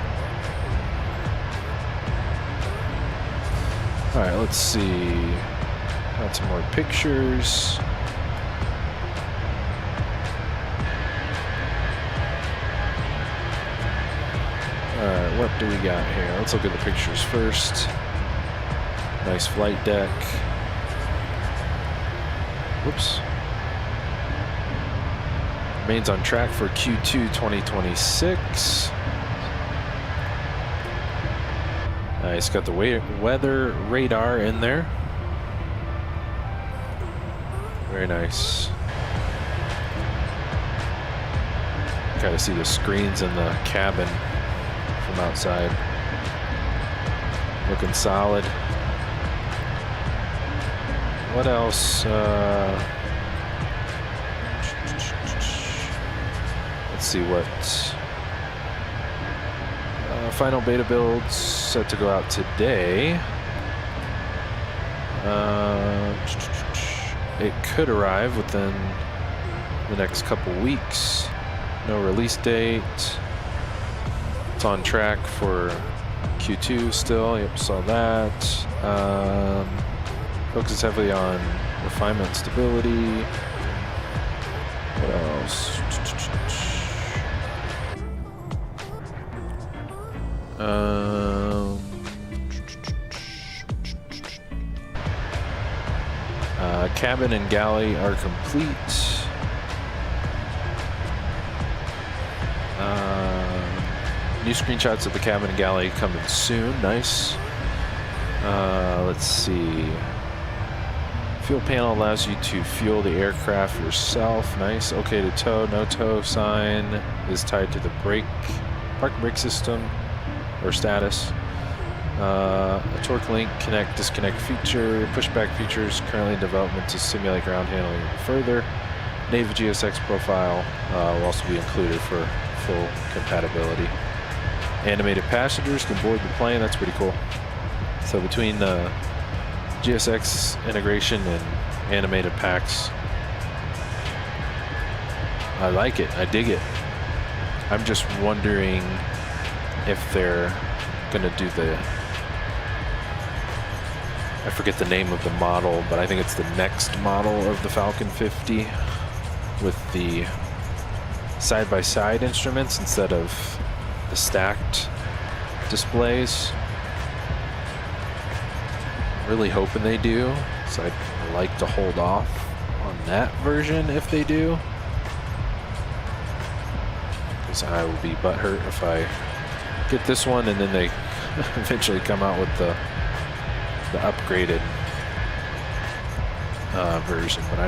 Alright, let's see. Got some more pictures. Alright, what do we got here? Let's look at the pictures first. Nice flight deck. Whoops. Remains on track for Q2 2026. Nice, got the weather radar in there. Very nice. Kind of see the screens in the cabin from outside. Looking solid. let's see what final beta builds set to go out today. It could arrive within the next couple weeks. No release date. It's on track for Q2 still. Yep, saw that. Focuses heavily on refinement and stability. What else? Cabin and galley are complete. New screenshots of the cabin and galley coming soon. Nice. Let's see. Fuel panel allows you to fuel the aircraft yourself. Nice. Okay to tow. No tow sign is tied to the park brake system or status. A torque link connect disconnect feature. Pushback features currently in development to simulate ground handling even further. Native GSX profile will also be included for full compatibility. Animated passengers can board the plane. That's pretty cool. So between the GSX integration and animated packs, I like it. I dig it. I'm just wondering if they're gonna do the, I forget the name of the model, but I think it's the next model of the Falcon 50 with the side-by-side instruments instead of the stacked displays. Really hoping they do, so I'd like to hold off on that version if they do, because I will be butthurt if I get this one and then they eventually come out with the upgraded version. But I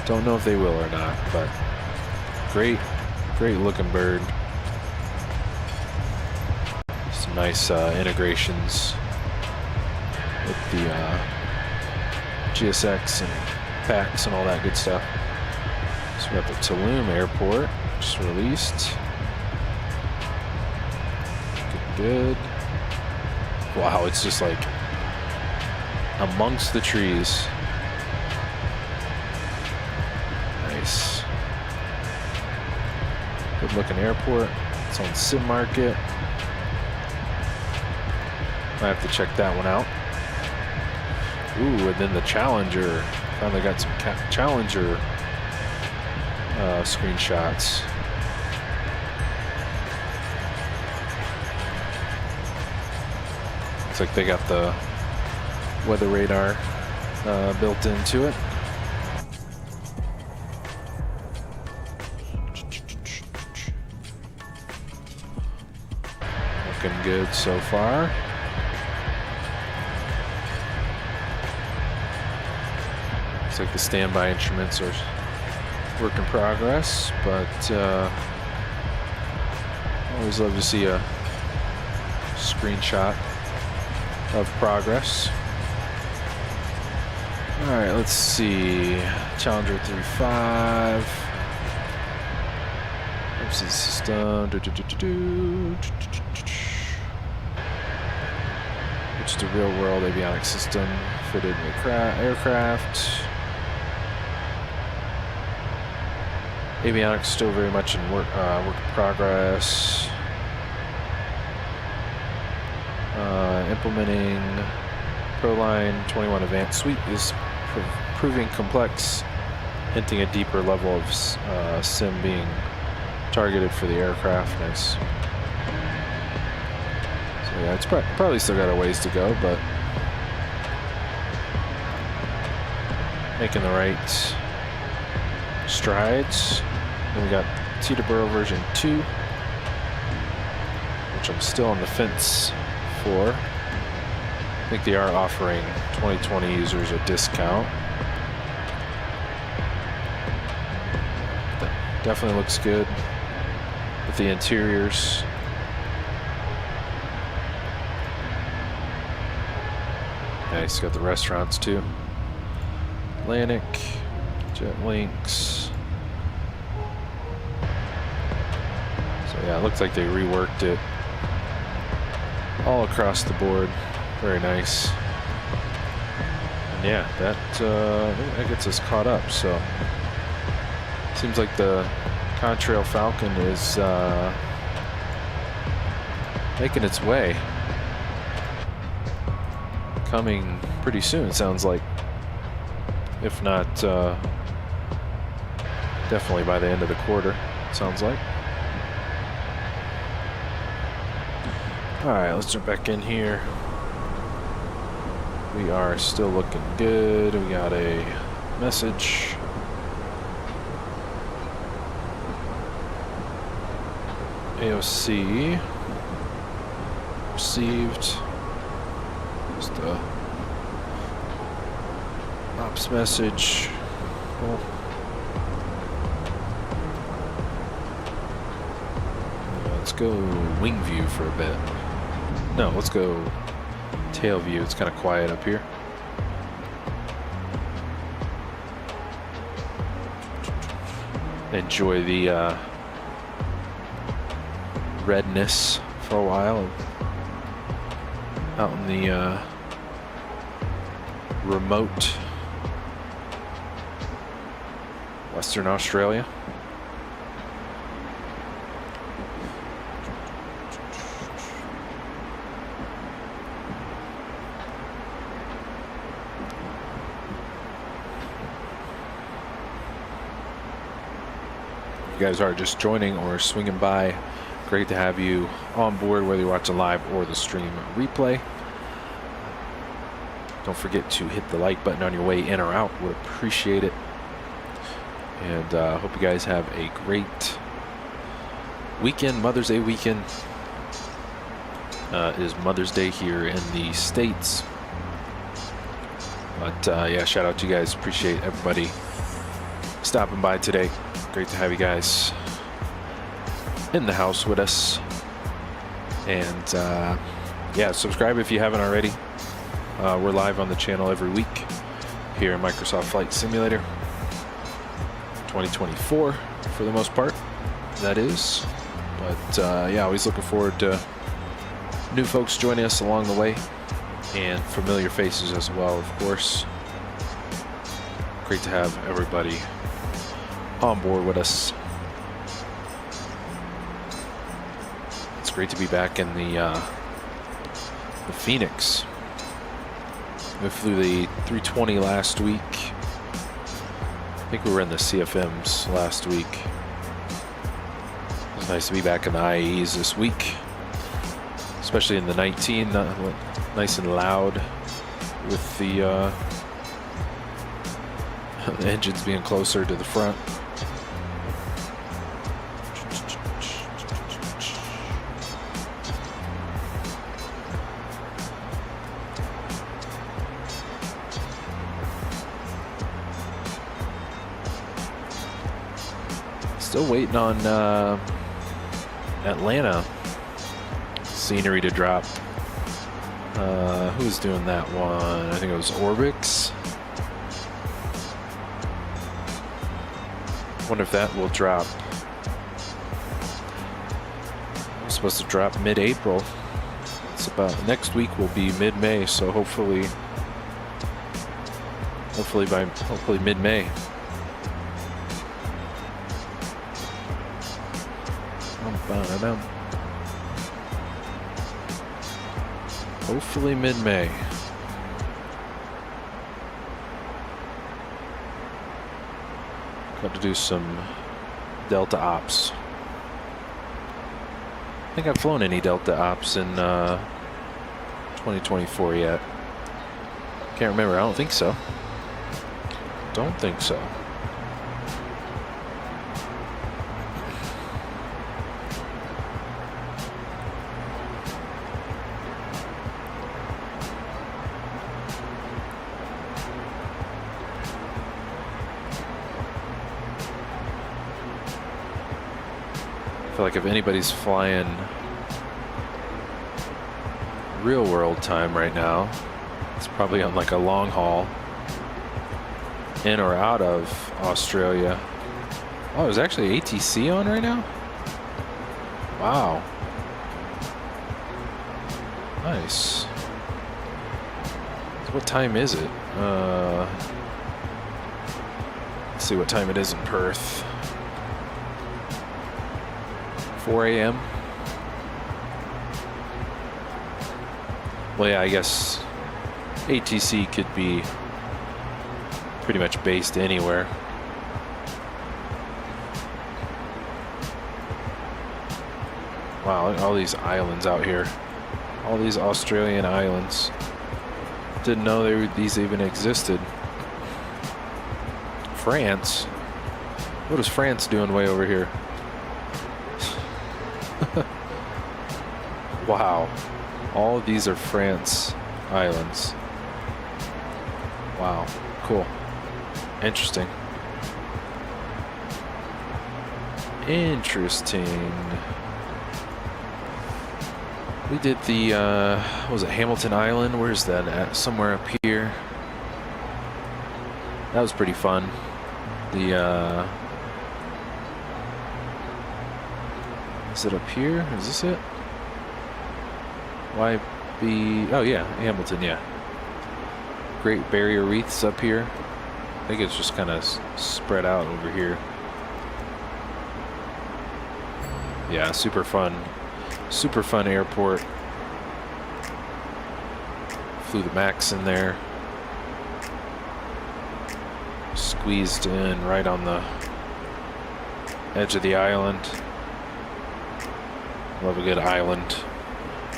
don't know if they will or not. But great looking bird. Some nice integrations with the GSX and packs and all that good stuff. So we got the Tulum Airport just released. Good. Wow, it's just like amongst the trees. Nice. Good looking airport. It's on Sim Market. I have to check that one out. Ooh, and then the Challenger. Finally got some Challenger screenshots. Looks like they got the weather radar built into it. Looking good so far. Looks like the standby instruments are work in progress, but always love to see a screenshot of progress. All right, let's see. Challenger 3.5. Oops, the system. Which is the real world avionics system fitted in the aircraft. Avionics still very much in work in progress. Implementing ProLine 21 Advanced Suite is proving complex, hinting a deeper level of sim being targeted for the aircraft. Nice. So yeah, it's probably still got a ways to go, but making the right strides. Then we got Teterboro version 2, which I'm still on the fence for. I think they are offering 2020 users a discount. That definitely looks good with the interiors. Nice, got the restaurants too. Atlantic, Jet Links. Yeah, it looks like they reworked it all across the board. Very nice. And yeah, that gets us caught up. So seems like the Contrail Falcon is making its way. Coming pretty soon, sounds like. If not, definitely by the end of the quarter, sounds like. All right, let's jump back in here. We are still looking good. We got a message. AOC received. Just a ops message. Cool. Let's go wing view for a bit. No, let's go tail view. It's kind of quiet up here. Enjoy the redness for a while out in the remote Western Australia. If you guys are just joining or swinging by, great to have you on board, whether you're watching live or the stream replay. Don't forget to hit the like button on your way in or out. Would appreciate it. And hope you guys have a great weekend, Mother's Day weekend. It is Mother's Day here in the States. But yeah, shout out to you guys. Appreciate everybody stopping by today. Great to have you guys in the house with us. And yeah, subscribe if you haven't already. We're live on the channel every week here in Microsoft Flight Simulator 2024 for the most part, that is. But yeah, always looking forward to new folks joining us along the way, and familiar faces as well, of course. Great to have everybody on board with us. It's great to be back in the Fenix. We flew the 320 last week. I think we were in the CFMs last week. It was nice to be back in the IAEs this week, especially in the 19, nice and loud with the engines being closer to the front. Still waiting on Atlanta scenery to drop. Who's doing that one? I think it was Orbx. Wonder if that will drop. It's supposed to drop mid-April. It's about next week will be mid-May, so hopefully mid-May. Hopefully mid-May. Got to do some Delta Ops. I think I've flown any Delta Ops in 2024 yet. Can't remember. I don't think so. Don't think so. I feel like if anybody's flying real world time right now, it's probably on like a long haul in or out of Australia. Oh, there's actually ATC on right now? Wow. Nice. So what time is it? Let's see what time it is in Perth. 4 a.m. Well, yeah, I guess ATC could be pretty much based anywhere. Wow, look at all these islands out here. All these Australian islands. Didn't know these even existed. France? What is France doing way over here? Wow. All of these are France islands. Wow. Cool. Interesting. Interesting. We did the, what was it, Hamilton Island? Where's that at? Somewhere up here. That was pretty fun. The, is it up here? Is this it? Oh yeah, Hamilton, yeah. Great Barrier Reefs up here. I think it's just kind of spread out over here. Yeah, super fun. Super fun airport. Flew the Max in there. Squeezed in right on the edge of the island. Love a good island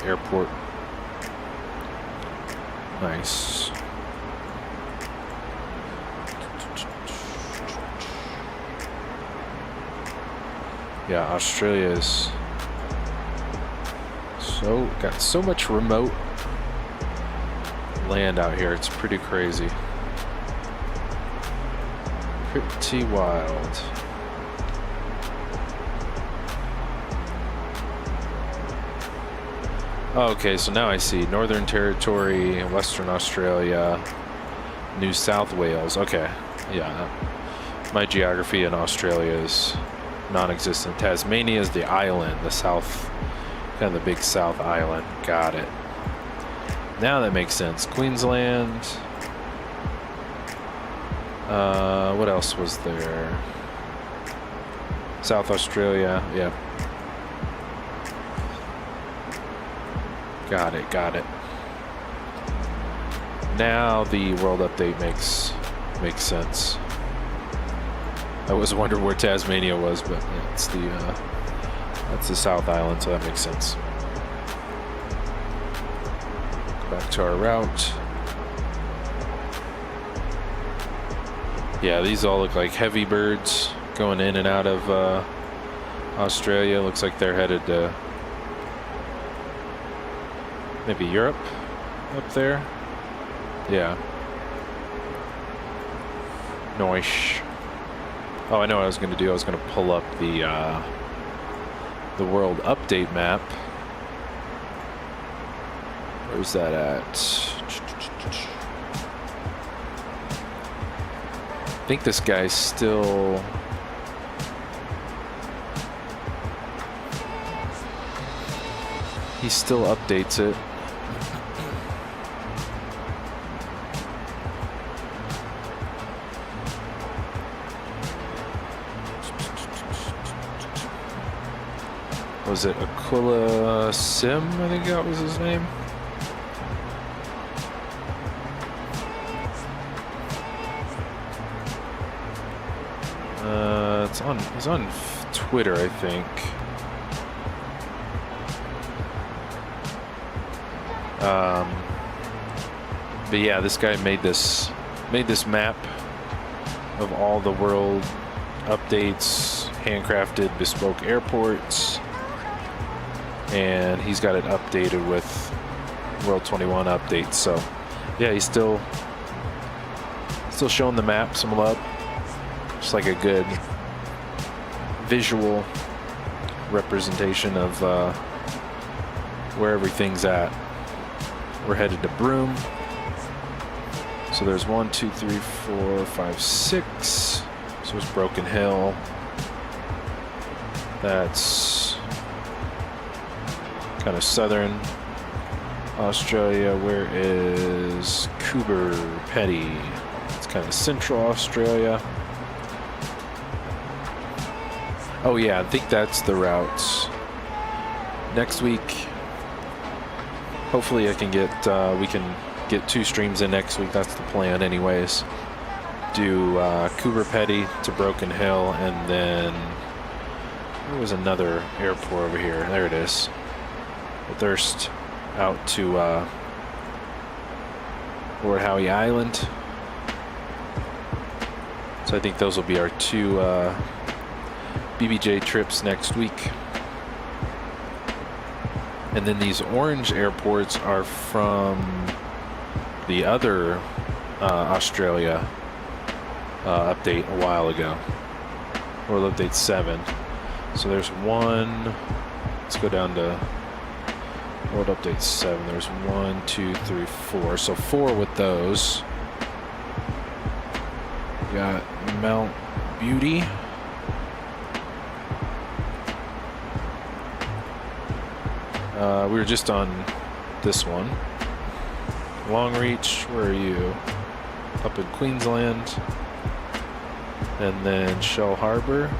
airport. Nice. Yeah, Australia is got so much remote land out here. It's pretty crazy. Pretty wild. Okay, so now I see Northern Territory, Western Australia, New South Wales. Okay, yeah. My geography in Australia is non-existent. Tasmania is the island, the south, kind of the big South Island. Got it. Now that makes sense. Queensland. What else was there? South Australia. Yeah. Got it. Got it. Now the world update makes sense. I was wondering where Tasmania was, but yeah, it's that's the South Island, so that makes sense. Go back to our route. Yeah, these all look like heavy birds going in and out of Australia. Looks like they're headed to maybe Europe up there. Yeah. Nice. Oh, I know what I was going to do. I was going to pull up the world update map. Where's that at? I think this guy's still... He still updates it. Was it Aquila Sim? I think that was his name. He's on Twitter, I think. But yeah, this guy made this map of all the world updates, handcrafted bespoke airports, and he's got it updated with World 21 updates. So yeah, he's still showing the map some love. Just like a good visual representation of where everything's at. We're headed to Broome. So there's 1, 2, 3, 4, 5, 6. So it's Broken Hill. That's kind of southern Australia. Where is Coober Petty? It's kind of central Australia. Oh yeah, I think that's the routes. Next week, hopefully I can get, we can get 2 streams in next week. That's the plan anyways. Do Coober Petty to Broken Hill, and then there was another airport over here. There it is. Thirst out to Lord Howe Island. So I think those will be our 2 BBJ trips next week. And then these orange airports are from the other Australia update a while ago. World Update 7. So there's one. Let's go down to World Update 7. There's 1, 2, 3, 4. So 4 with those. We got Mount Beauty. We were just on this one. Longreach, where are you? Up in Queensland. And then Shell Harbor.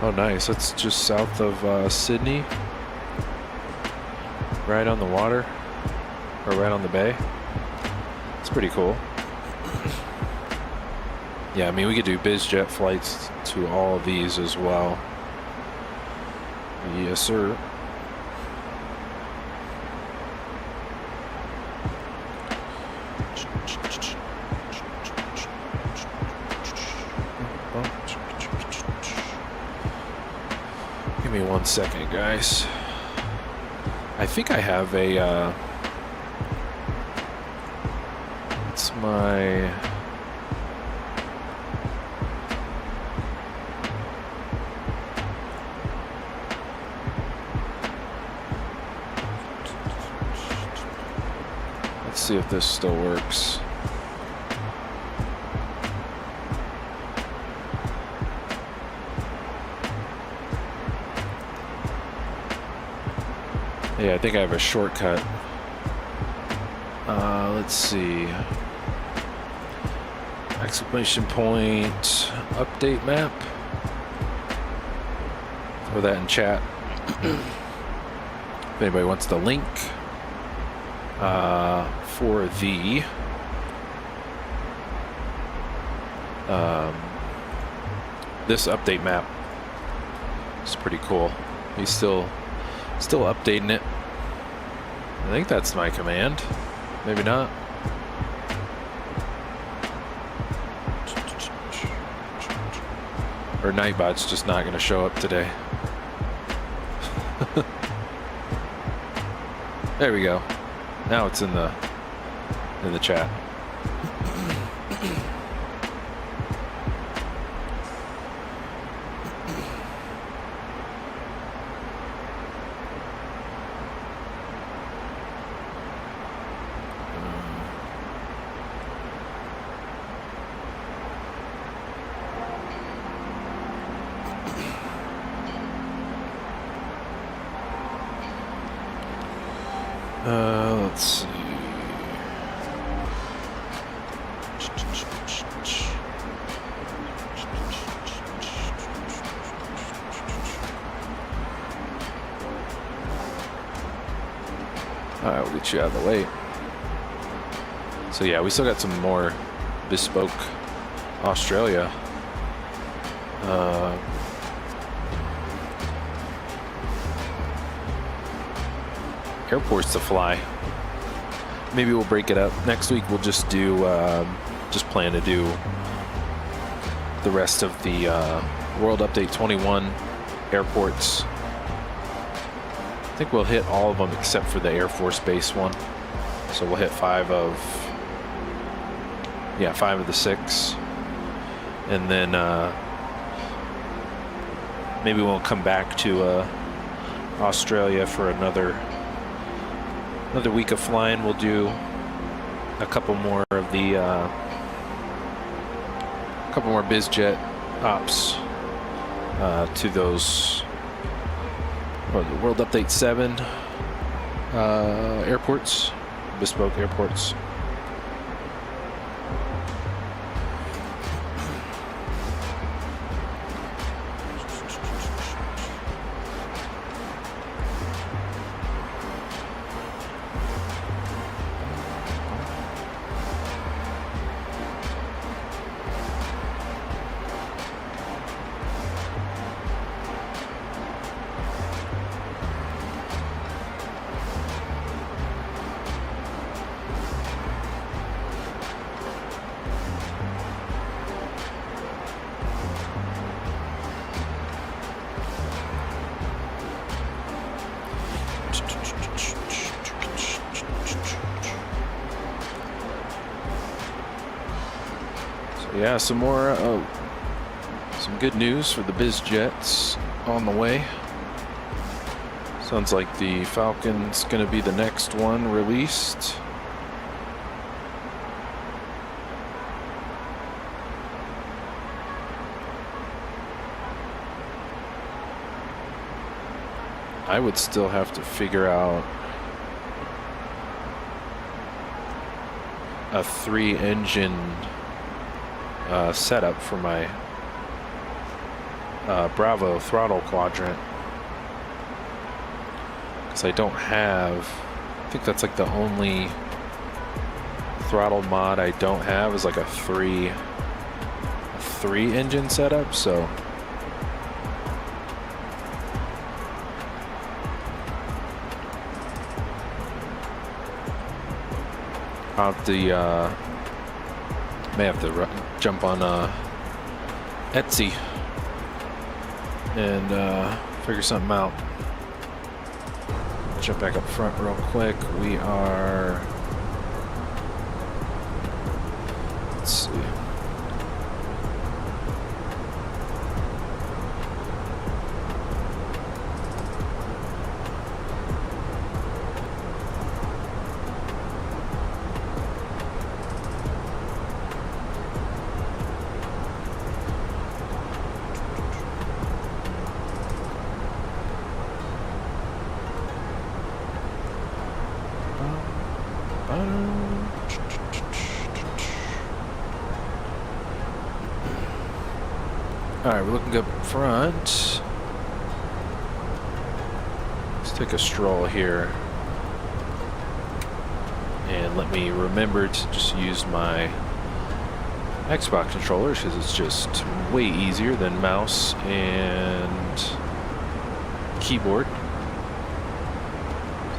Oh, nice. That's just south of Sydney. Right on the water. Or right on the bay. It's pretty cool. Yeah, I mean, we could do BizJet flights to all of these as well. Yes, sir. Give me 1 second, guys. I think I have a, it's my... Let's see if this still works. Yeah, I think I have a shortcut. Let's see. Exclamation point, update map. Throw that in chat. If anybody wants the link for the this update map. It's pretty cool. He's still updating it. I think that's my command. Maybe not. Or Nightbot's just not going to show up today. There we go. Now it's in the chat. Let's see. Alright, we'll get you out of the way. So yeah, we still got some more bespoke Australia. Airports to fly. Maybe we'll break it up. Next week we'll just do, just plan to do the rest of the World Update 21 airports. I think we'll hit all of them except for the Air Force Base one. So we'll hit 5 of the 6. And then maybe we'll come back to Australia for another week of flying. We'll do a couple more of the couple more BizJet ops to those or the World Update 7 airports, bespoke airports. Yeah, some more, some good news for the biz jets on the way. Sounds like the Falcon's going to be the next one released. I would still have to figure out a 3-engine setup for my Bravo throttle quadrant, because I don't have, I think that's like the only throttle mod I don't have is like a three engine setup. So I'll have to may have to jump on Etsy and figure something out. Jump back up front real quick. We are, let's see, alright, we're looking up front. Let's take a stroll here. And let me remember to just use my Xbox controllers, because it's just way easier than mouse and keyboard.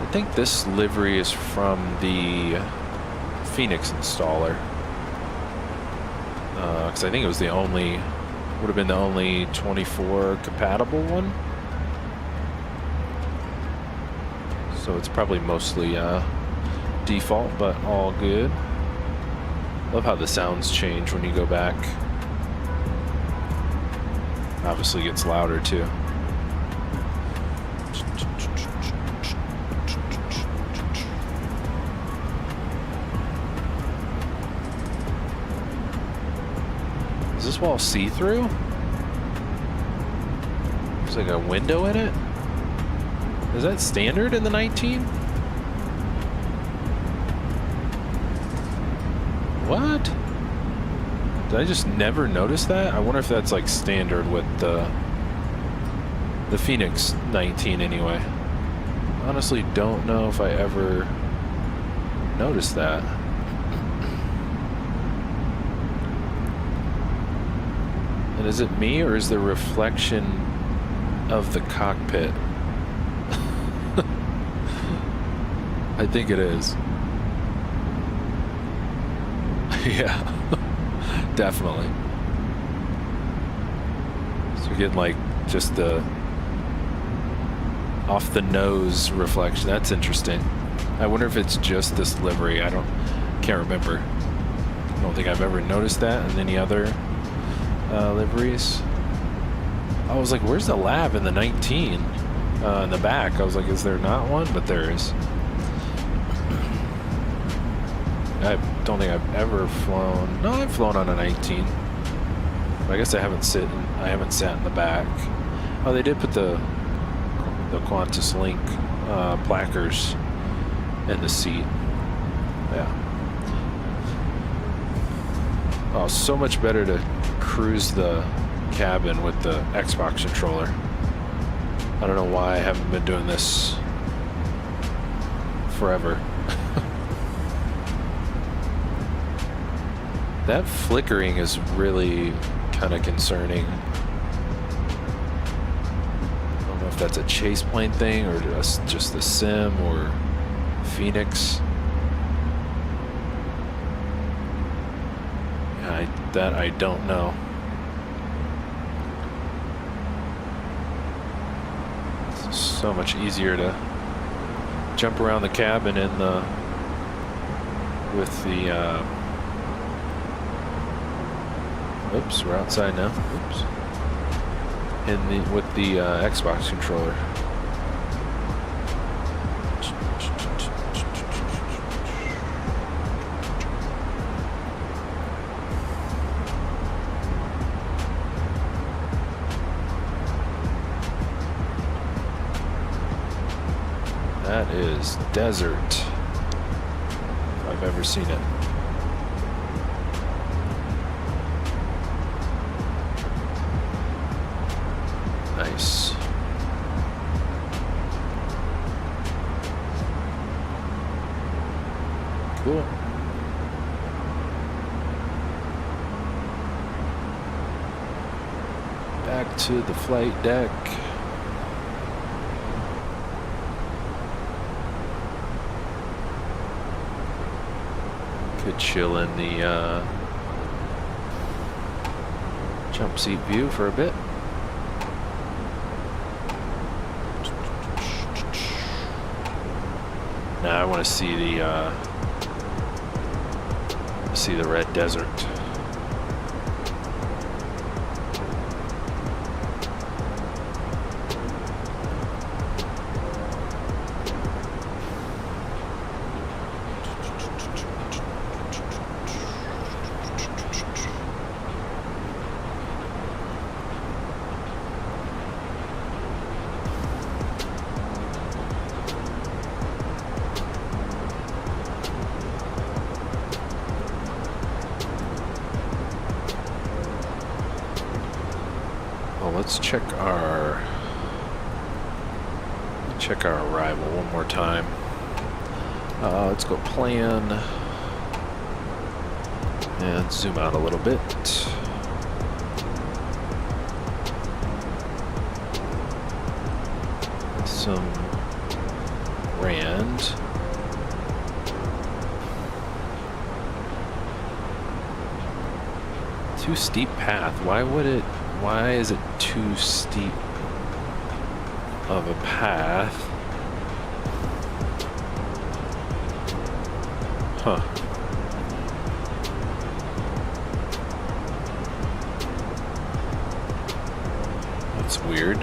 I think this livery is from the Fenix installer. Because I think it was the only, would have been the only 24 compatible one. So it's probably mostly default, but all good. Love how the sounds change when you go back. Obviously it gets louder too. Is this wall see-through? There's like a window in it? Is that standard in the 19? What? Did I just never notice that? I wonder if that's like standard with the Fenix 19 anyway. Honestly, don't know if I ever noticed that. And is it me, or is the reflection of the cockpit? I think it is. Yeah, definitely. So we're getting like just the off the nose reflection. That's interesting. I wonder if it's just this livery. Can't remember. I don't think I've ever noticed that in any other liveries. I was like, where's the lab in the 19? In the back. I was like, is there not one? But there is. I don't think I've ever flown. No, I've flown on a 19. But I guess I haven't sat in the back. Oh, they did put the the QantasLink plackers in the seat. Yeah. Oh, so much better to cruise the cabin with the Xbox controller. I don't know why I haven't been doing this forever. That flickering is really kind of concerning. I don't know if that's a chase plane thing or just the sim or Phoenix. Yeah, that I don't know. It's so much easier to jump around the cabin in the with the oops, we're outside now. Oops. With the Xbox controller. That is desert, if I've ever seen it. Nice. Cool. Back to the flight deck. Could chill in the jump seat view for a bit. Now I want to see the red desert. Let's check our arrival one more time. Let's go plan and zoom out a little bit. Some RAND. Too steep path. Why is it too steep of a path? Huh. That's weird.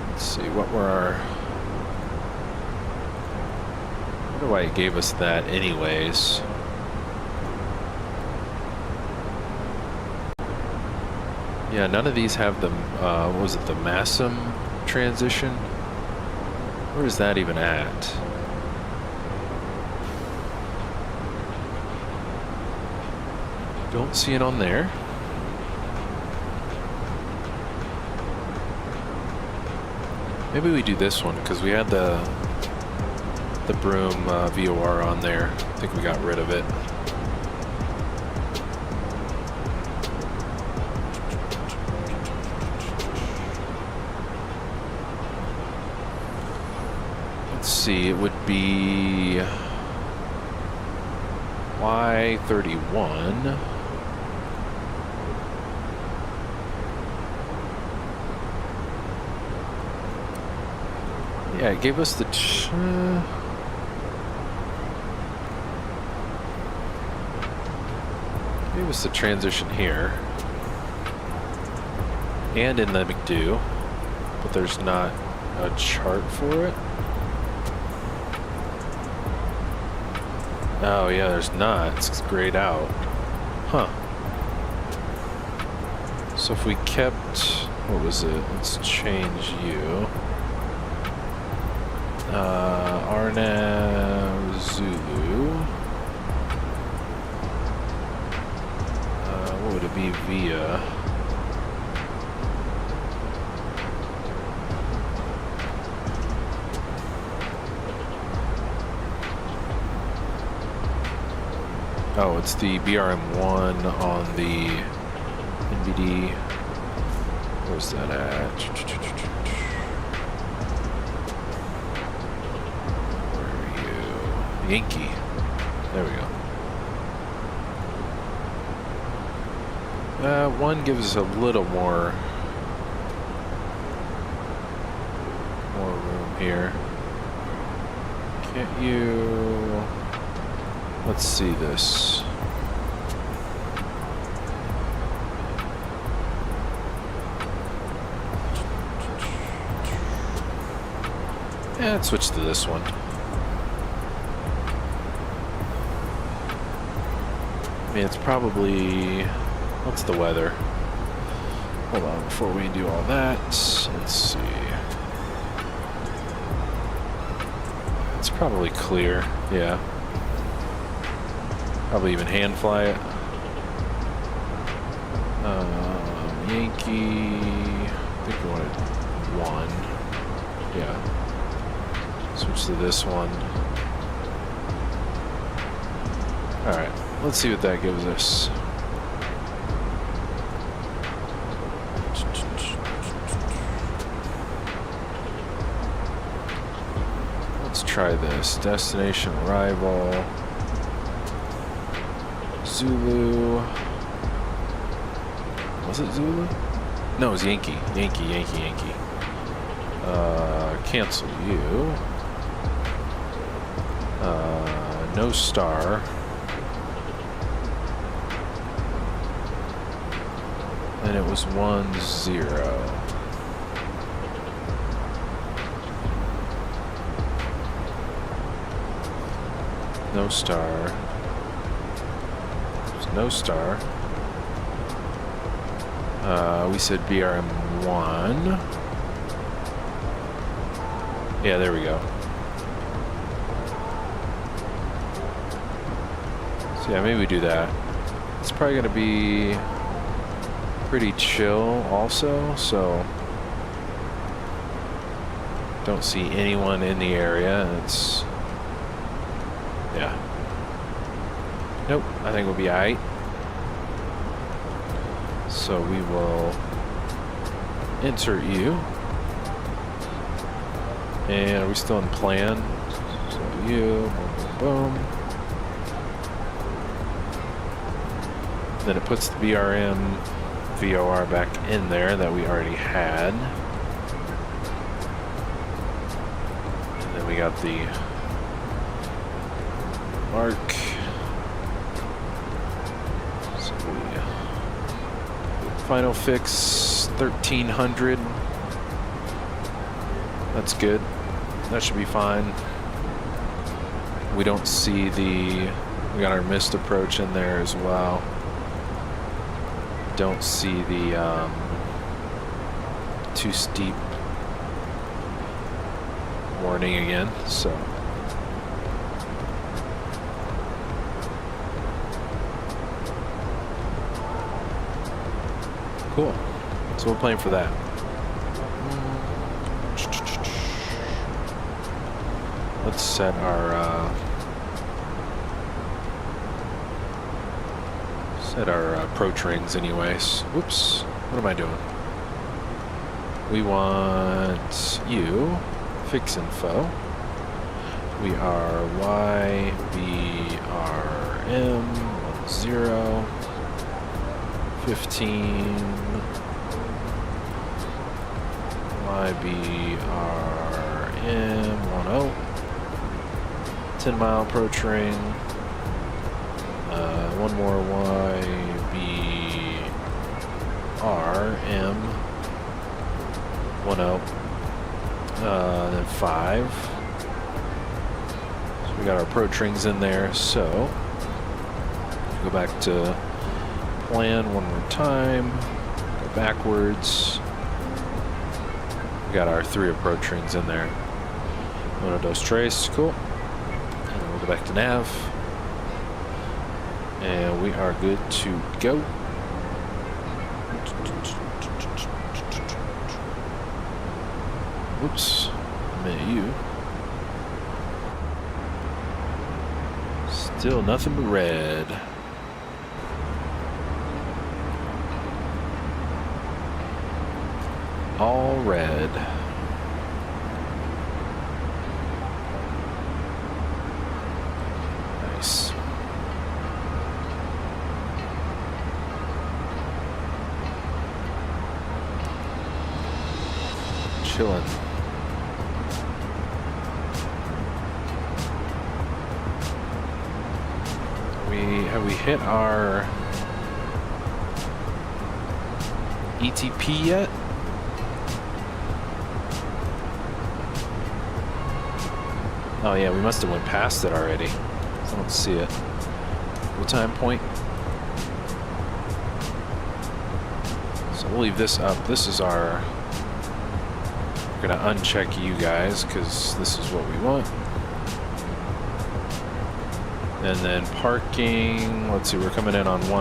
Let's see, what were our... I wonder why it gave us that anyways. Yeah, none of these have the, what was it, the MASM transition? Where is that even at? Don't see it on there. Maybe we do this one, because we had the Broome VOR on there. I think we got rid of it. See, it would be Y31. Yeah, it gave us the transition here and in the McDo, but there's not a chart for it. Oh yeah, there's not. It's grayed out. Huh. So if we kept what was it? Let's change you. Arnav Zulu. What would it be via? Oh, it's the BRM1 on the NVIDIA. Where's that at? Where are you? Yankee. There we go. One gives us a little more room here. Can't you? Let's see this. Yeah, let's switch to this one. I mean, it's probably... What's the weather? Hold on, before we do all that, let's see. It's probably clear, yeah. Probably even hand fly it. Yankee, I think we wanted 1. Yeah. Switch to this one. Alright, let's see what that gives us. Let's try this. Destination arrival. Zulu. Was it Zulu? No, it was Yankee. Yankee. Cancel you. No star. And it was 10. No star. There's no star. We said BRM1. Yeah, there we go. So yeah, maybe we do that. It's probably going to be pretty chill also, so don't see anyone in the area. It's, yeah. Nope, I think we'll be alright. So we will insert you. And are we still in plan? So you, boom, boom, boom. Then it puts the BRM VOR back in there that we already had. And then we got the mark. So we final fix 1300. That's good. That should be fine. We don't see the, we got our missed approach in there as well. Don't see the too steep warning again, so cool. So we're playing for that. Let's set our approach rings anyways. Whoops, what am I doing? We want you, fix info. We are YBRM 10, 15, YBRM 10, 10 mile approach ring. One more YBRM 10, then 5. So we got our approach rings in there. So go back to plan one more time. Go backwards. We got our 3 approach rings in there. 1 of those trace, cool. And then we'll go back to nav. And we are good to go. Whoops, menu. Still nothing but red. All red. Nice. Chilling. Have we hit our ETP yet? Oh yeah, we must have went past it already. I don't see it. What time point? So we'll leave this up. This is our... We're gonna uncheck you guys because this is what we want. And then parking, let's see, we're coming in on 10.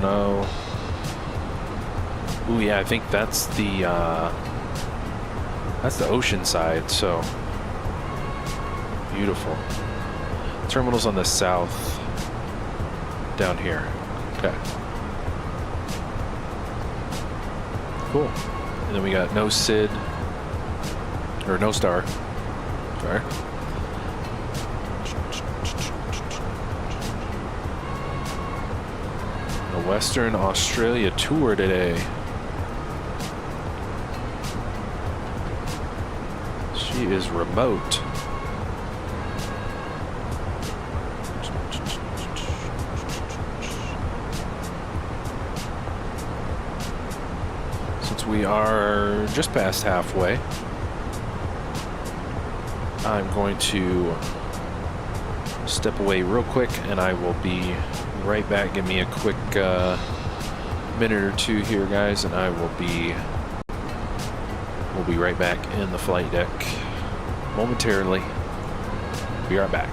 Ooh, yeah, I think that's the ocean side, so beautiful. Terminal's on the south, down here. Okay. Cool. And then we got no SID, or no star. Sorry. Western Australia tour today. She is remote. Since we are just past halfway, I'm going to step away real quick and I will be right back. Give me a quick minute or two here, guys, and we'll be right back in the flight deck momentarily. Be right back.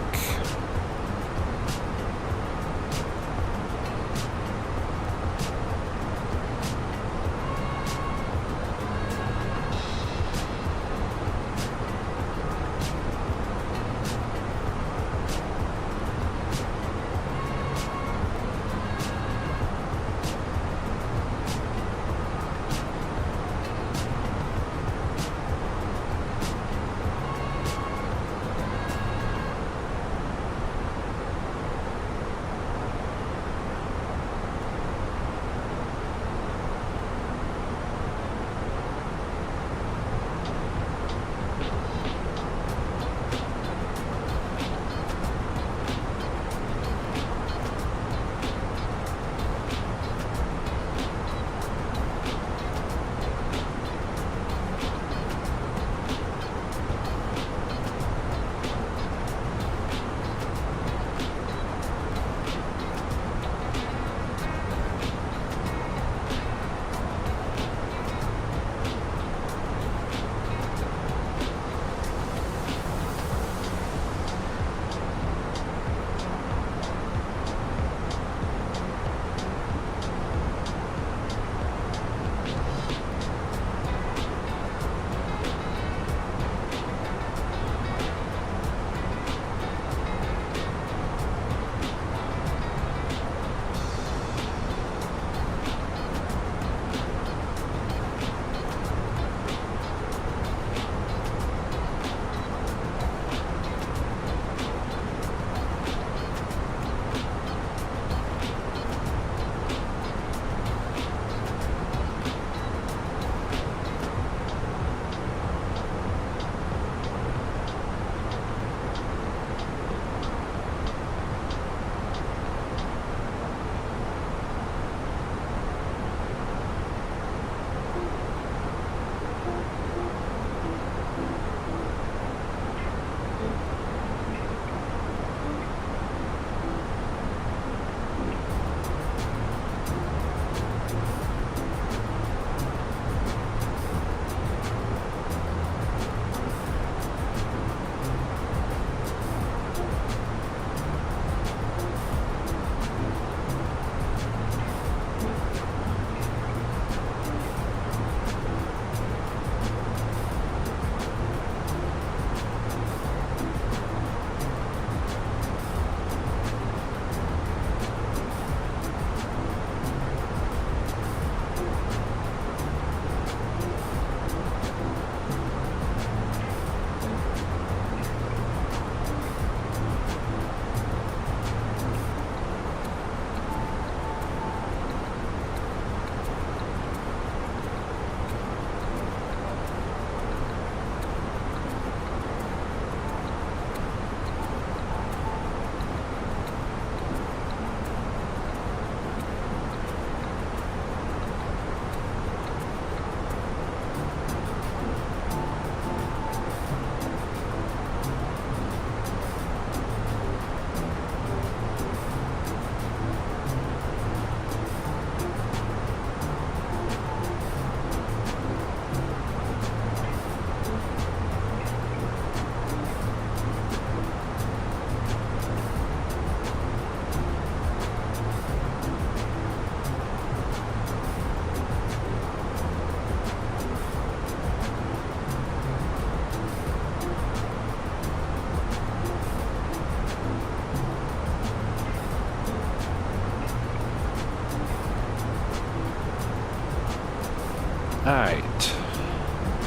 Alright.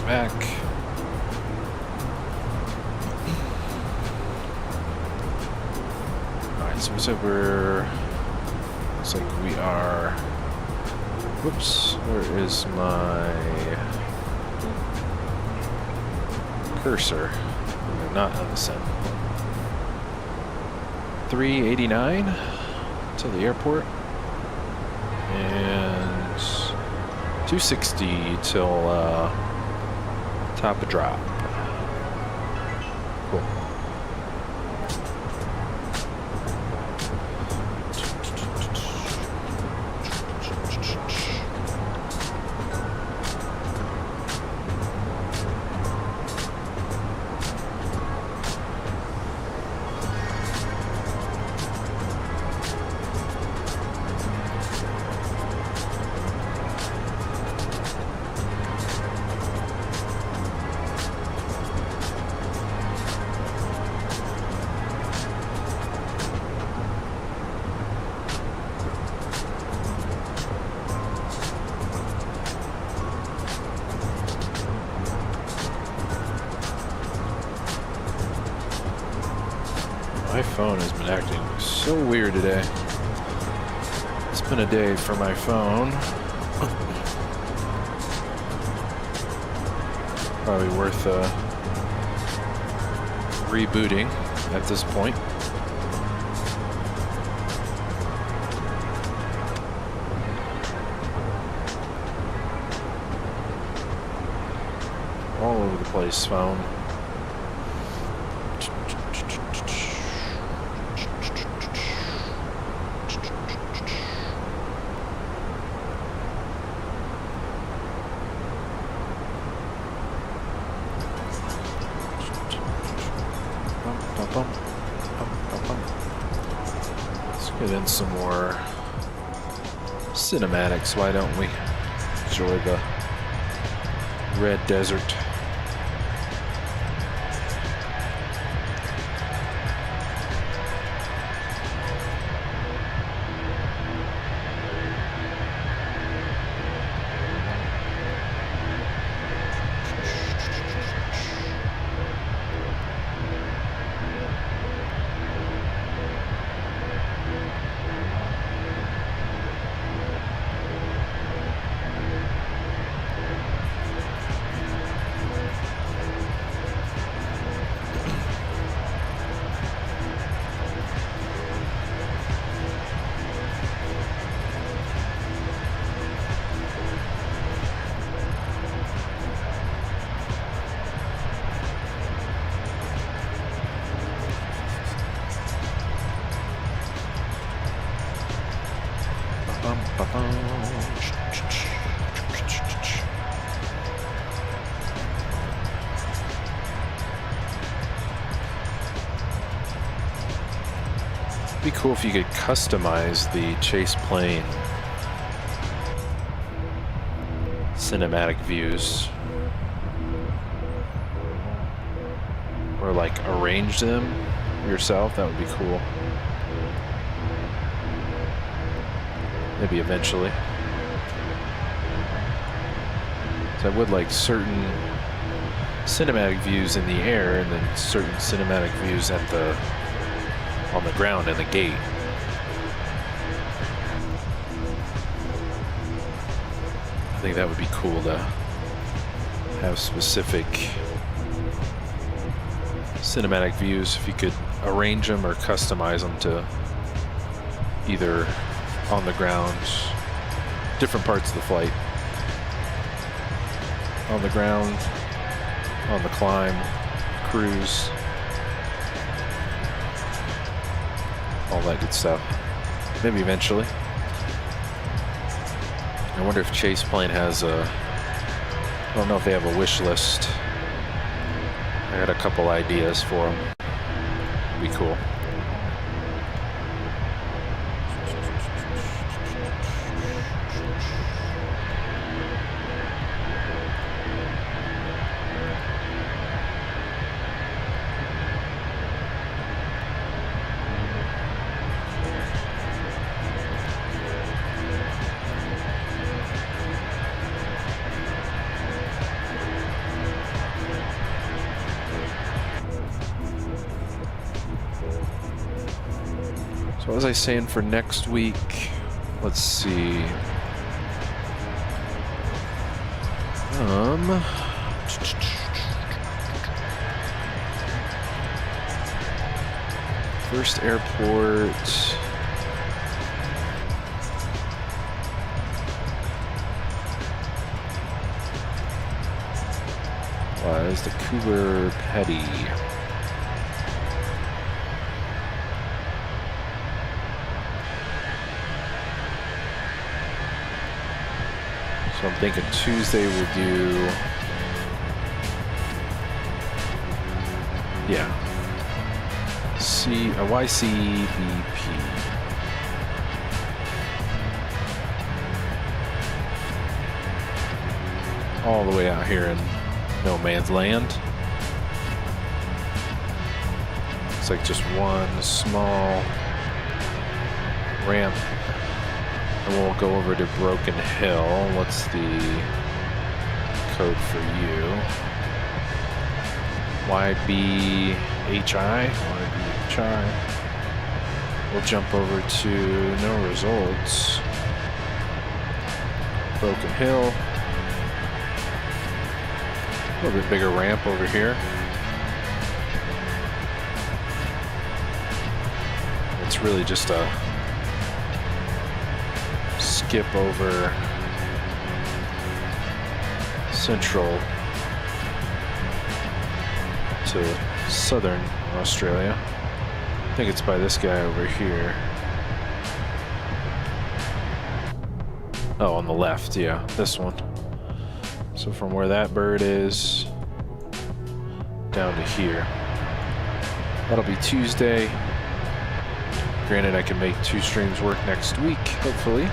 Back. Alright, so looks like we are... Whoops, where is my cursor? We're not on the sim. 389 to the airport. And 260 till top of drop. Cool. My phone has been acting so weird today. It's been a day for my phone. Probably worth rebooting at this point. All over the place, phone. Let's get in some more cinematics, why don't we? Enjoy the red desert. It'd be cool if you could customize the chase plane cinematic views, or like arrange them yourself. That would be cool. Maybe eventually. So I would like certain cinematic views in the air and then certain cinematic views at on the ground in the gate. I think that would be cool to have specific cinematic views if you could arrange them or customize them to either on the ground, different parts of the flight, on the ground, on the climb, cruise, all that good stuff. Maybe eventually. I wonder if Chase Plane has I don't know if they have a wish list. I got a couple ideas for them. Be cool. What was I saying for next week? Let's see. First airport. Was the Cougar Petty. So I'm thinking Tuesday we'll do, yeah, YCBP. All the way out here in no man's land. It's like just one small ramp. And we'll go over to Broken Hill. What's the code for you? YBHI? We'll jump over to no results. Broken Hill. A little bit bigger ramp over here. It's really just a skip over central to southern Australia. I think it's by this guy over here. Oh, on the left, yeah, this one. So from where that bird is down to here. That'll be Tuesday. Granted, I can make 2 streams work next week, hopefully.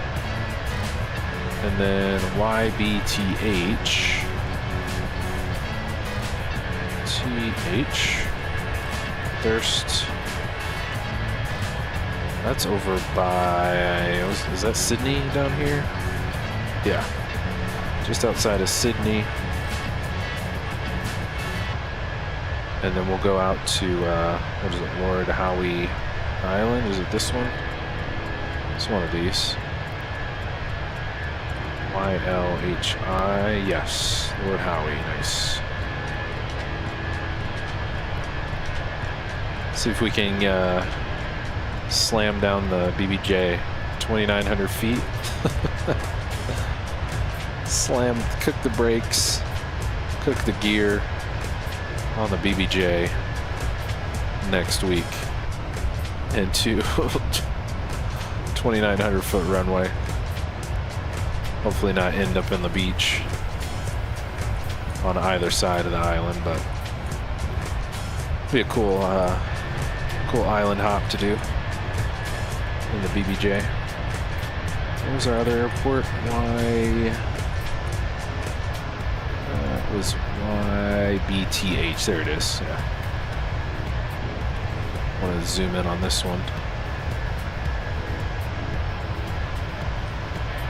And then YBTH. Thirst. That's over by, is that Sydney down here? Yeah. Just outside of Sydney. And then we'll go out to, what is it, Lord Howe Island? Is it this one? It's one of these. YLHI, yes. Lord Howe, nice. See if we can slam down the BBJ 2,900 feet. Slam, cook the brakes, cook the gear on the BBJ next week into 2,900 foot runway. Hopefully not end up in the beach on either side of the island, but be a cool cool island hop to do in the BBJ. Where's our other airport? It was YBTH. There it is. Yeah. Want to zoom in on this one.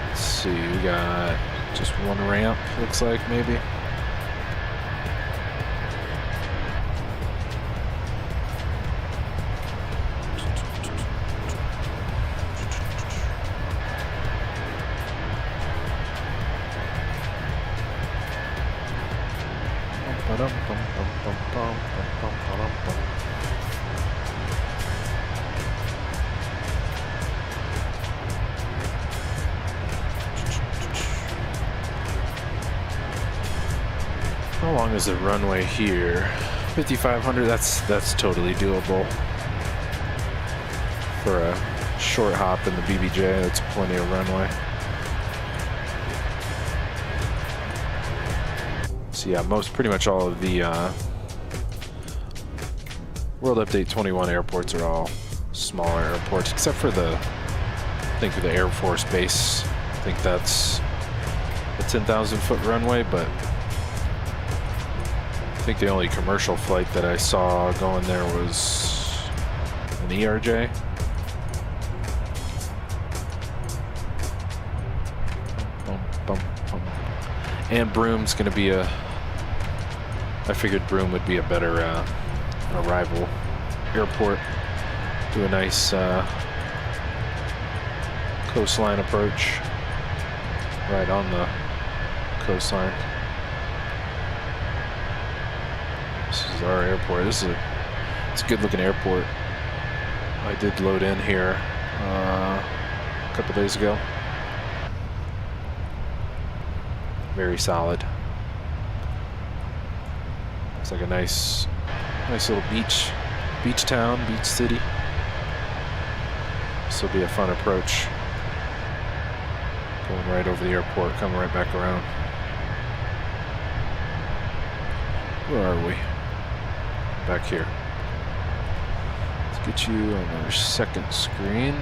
Let's see. We got just one ramp. Looks like maybe. How long is the runway here? 5,500. That's totally doable for a short hop in the BBJ. That's plenty of runway. So yeah, pretty much all of the World Update 21 airports are all smaller airports, except for I think the Air Force Base. I think that's a 10,000 foot runway, but I think the only commercial flight that I saw going there was an ERJ. And Broome's going to be I figured Broome would be a better arrival airport. Do a nice coastline approach. Right on the coastline. This is our airport. It's a good looking airport. I did load in here a couple days ago. Very solid. It's like a nice little beach town, beach city. This will be a fun approach. Going right over the airport, coming right back around. Where are we? Back here. Let's get you on our second screen.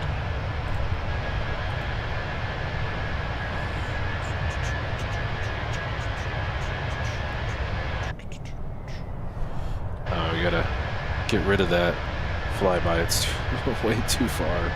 Oh, we gotta get rid of that flyby. It's way too far.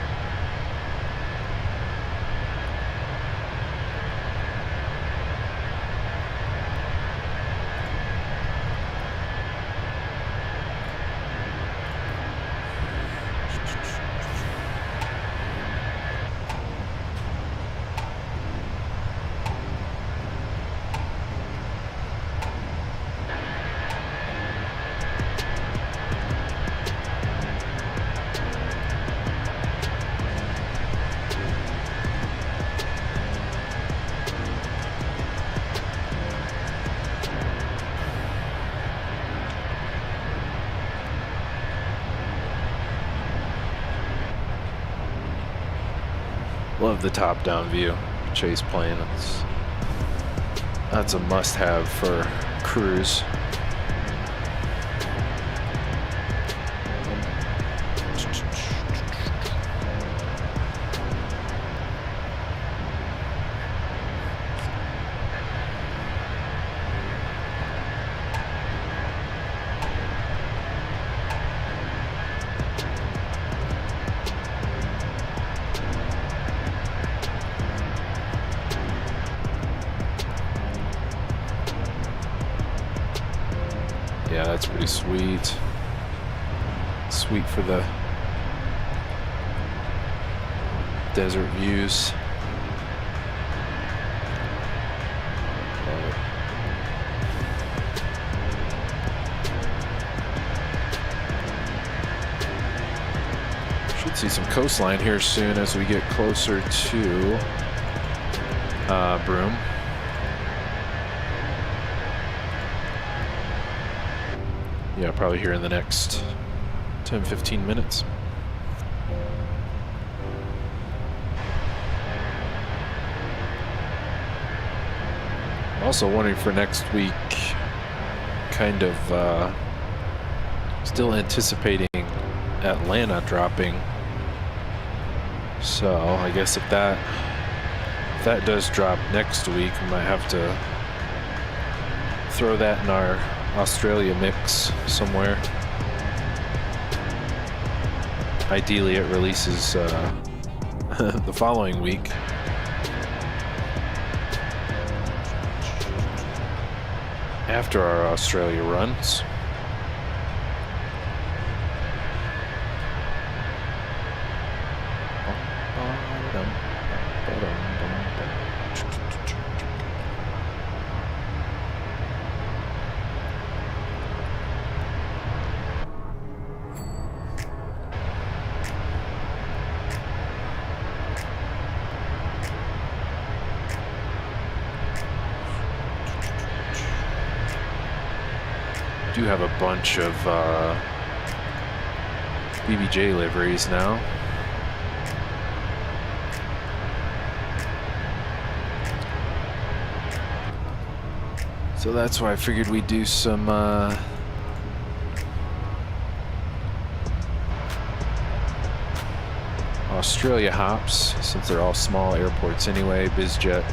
Love the top-down view. Chase plane. That's a must-have for cruise. Yeah, that's pretty sweet. Sweet for the desert views. Should see some coastline here soon as we get closer to Broome. Yeah, probably here in the next 10-15 minutes. Also wondering for next week, kind of still anticipating Atlanta dropping. So I guess if that does drop next week, we might have to throw that in our Australia mix somewhere. Ideally it releases the following week. After our Australia runs. Do have a bunch of BBJ liveries now. So that's why I figured we'd do some Australia hops, since they're all small airports anyway. BizJet.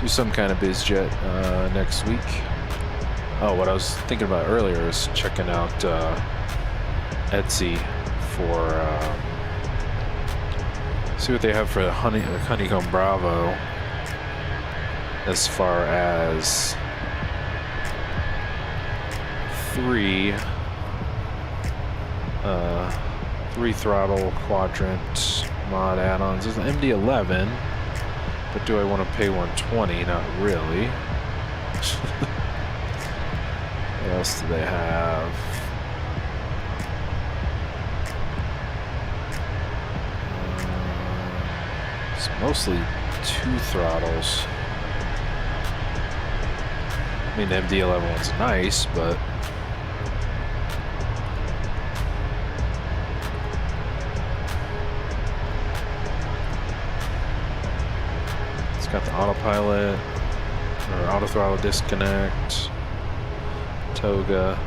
Do some kind of BizJet next week. Oh, what I was thinking about earlier is checking out Etsy for see what they have for the Honeycomb Bravo as far as 3 throttle Quadrant mod add-ons. There's an MD11, but do I want to pay 120? Not really. What else do they have? It's mostly 2 throttles. I mean, the MD11 one's nice, but it's got the autopilot or auto throttle disconnect, toga.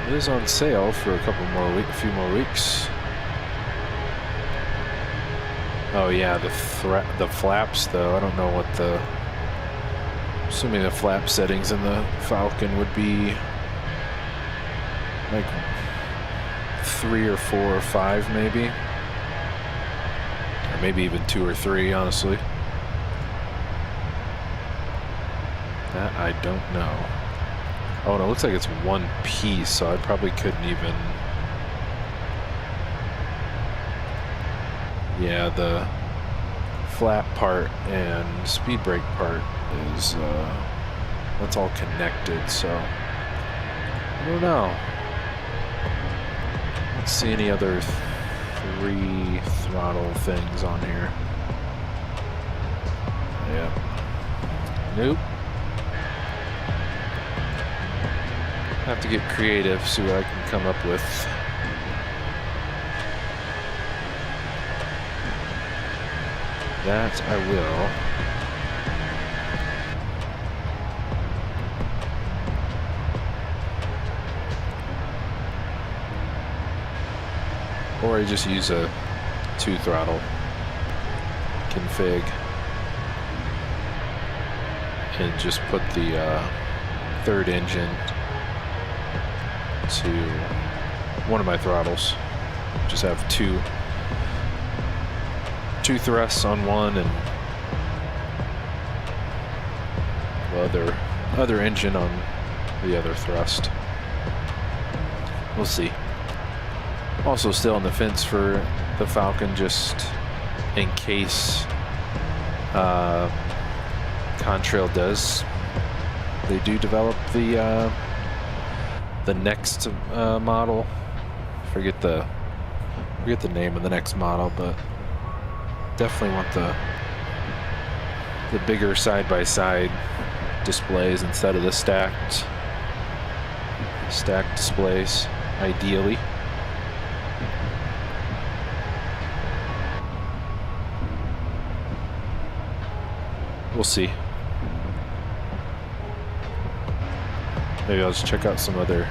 It is on sale for a few more weeks. Oh yeah, the flaps though. I don't know what the. Assuming the flap settings in the Falcon would be like 3 or 4 or 5 maybe, or maybe even 2 or 3. Honestly, that I don't know. Oh, and it looks like it's one piece, so I probably couldn't even. Yeah, the flap part and speed brake part is that's all connected, so I don't know. Let's see any other 3 throttle things on here. Yeah. Nope. Have to get creative, see what I can come up with. That I will. Or I just use a 2 throttle config and just put the 3rd engine to one of my throttles. Just have two thrusts on one and the other engine on the other thrust. We'll see. Also still on the fence for the Falcon, just in case Contrail they do develop the next model. Forget the name of the next model, but definitely want the bigger side-by-side displays instead of the stacked displays, ideally. We'll see. Maybe I'll just check out some other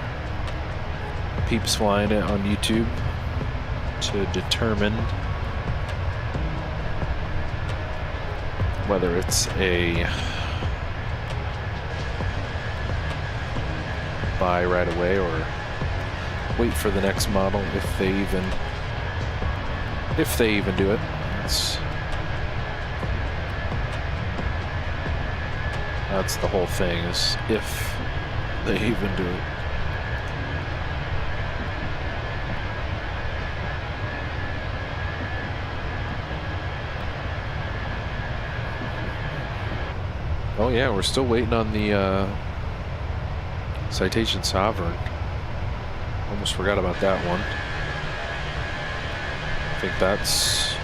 peeps flying it on YouTube to determine whether it's a buy right away or wait for the next model if they even do it. That's the whole thing, is if they even do it. Oh yeah, we're still waiting on the Citation Sovereign. Almost forgot about that one. I think that's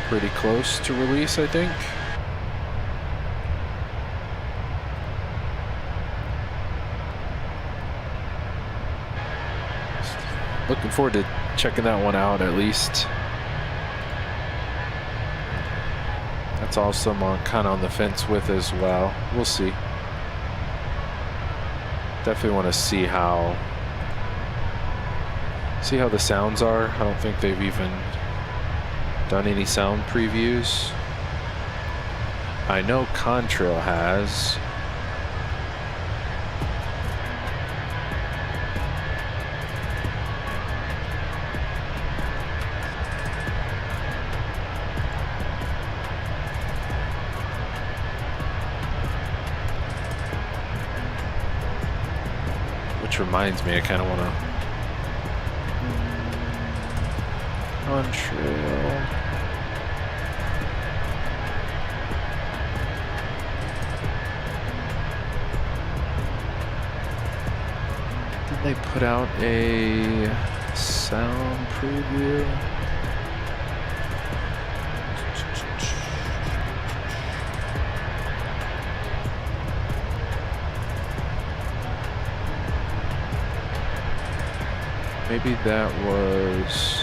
pretty close to release, I think. Looking forward to checking that one out at least. That's also I'm kind of on the fence with as well. We'll see. Definitely want to see how the sounds are. I don't think they've even done any sound previews. I know Contrail has. Which reminds me, I kind of want to contrail. Did they put out a sound preview? Maybe that was...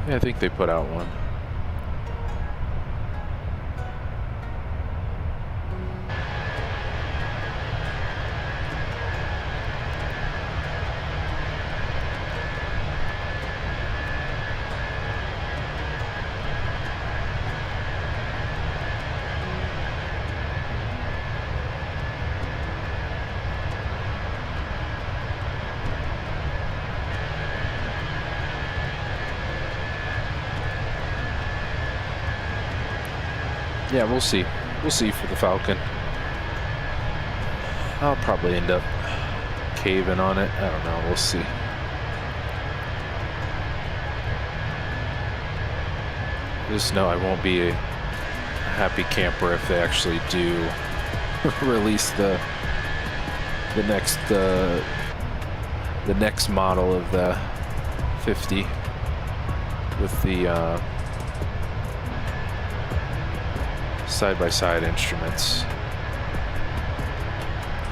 Yeah, I think they put out one. Yeah, we'll see. We'll see for the Falcon. I'll probably end up caving on it. I don't know. We'll see. Just know I won't be a happy camper if they actually do release the next model of the 50 with the side-by-side instruments.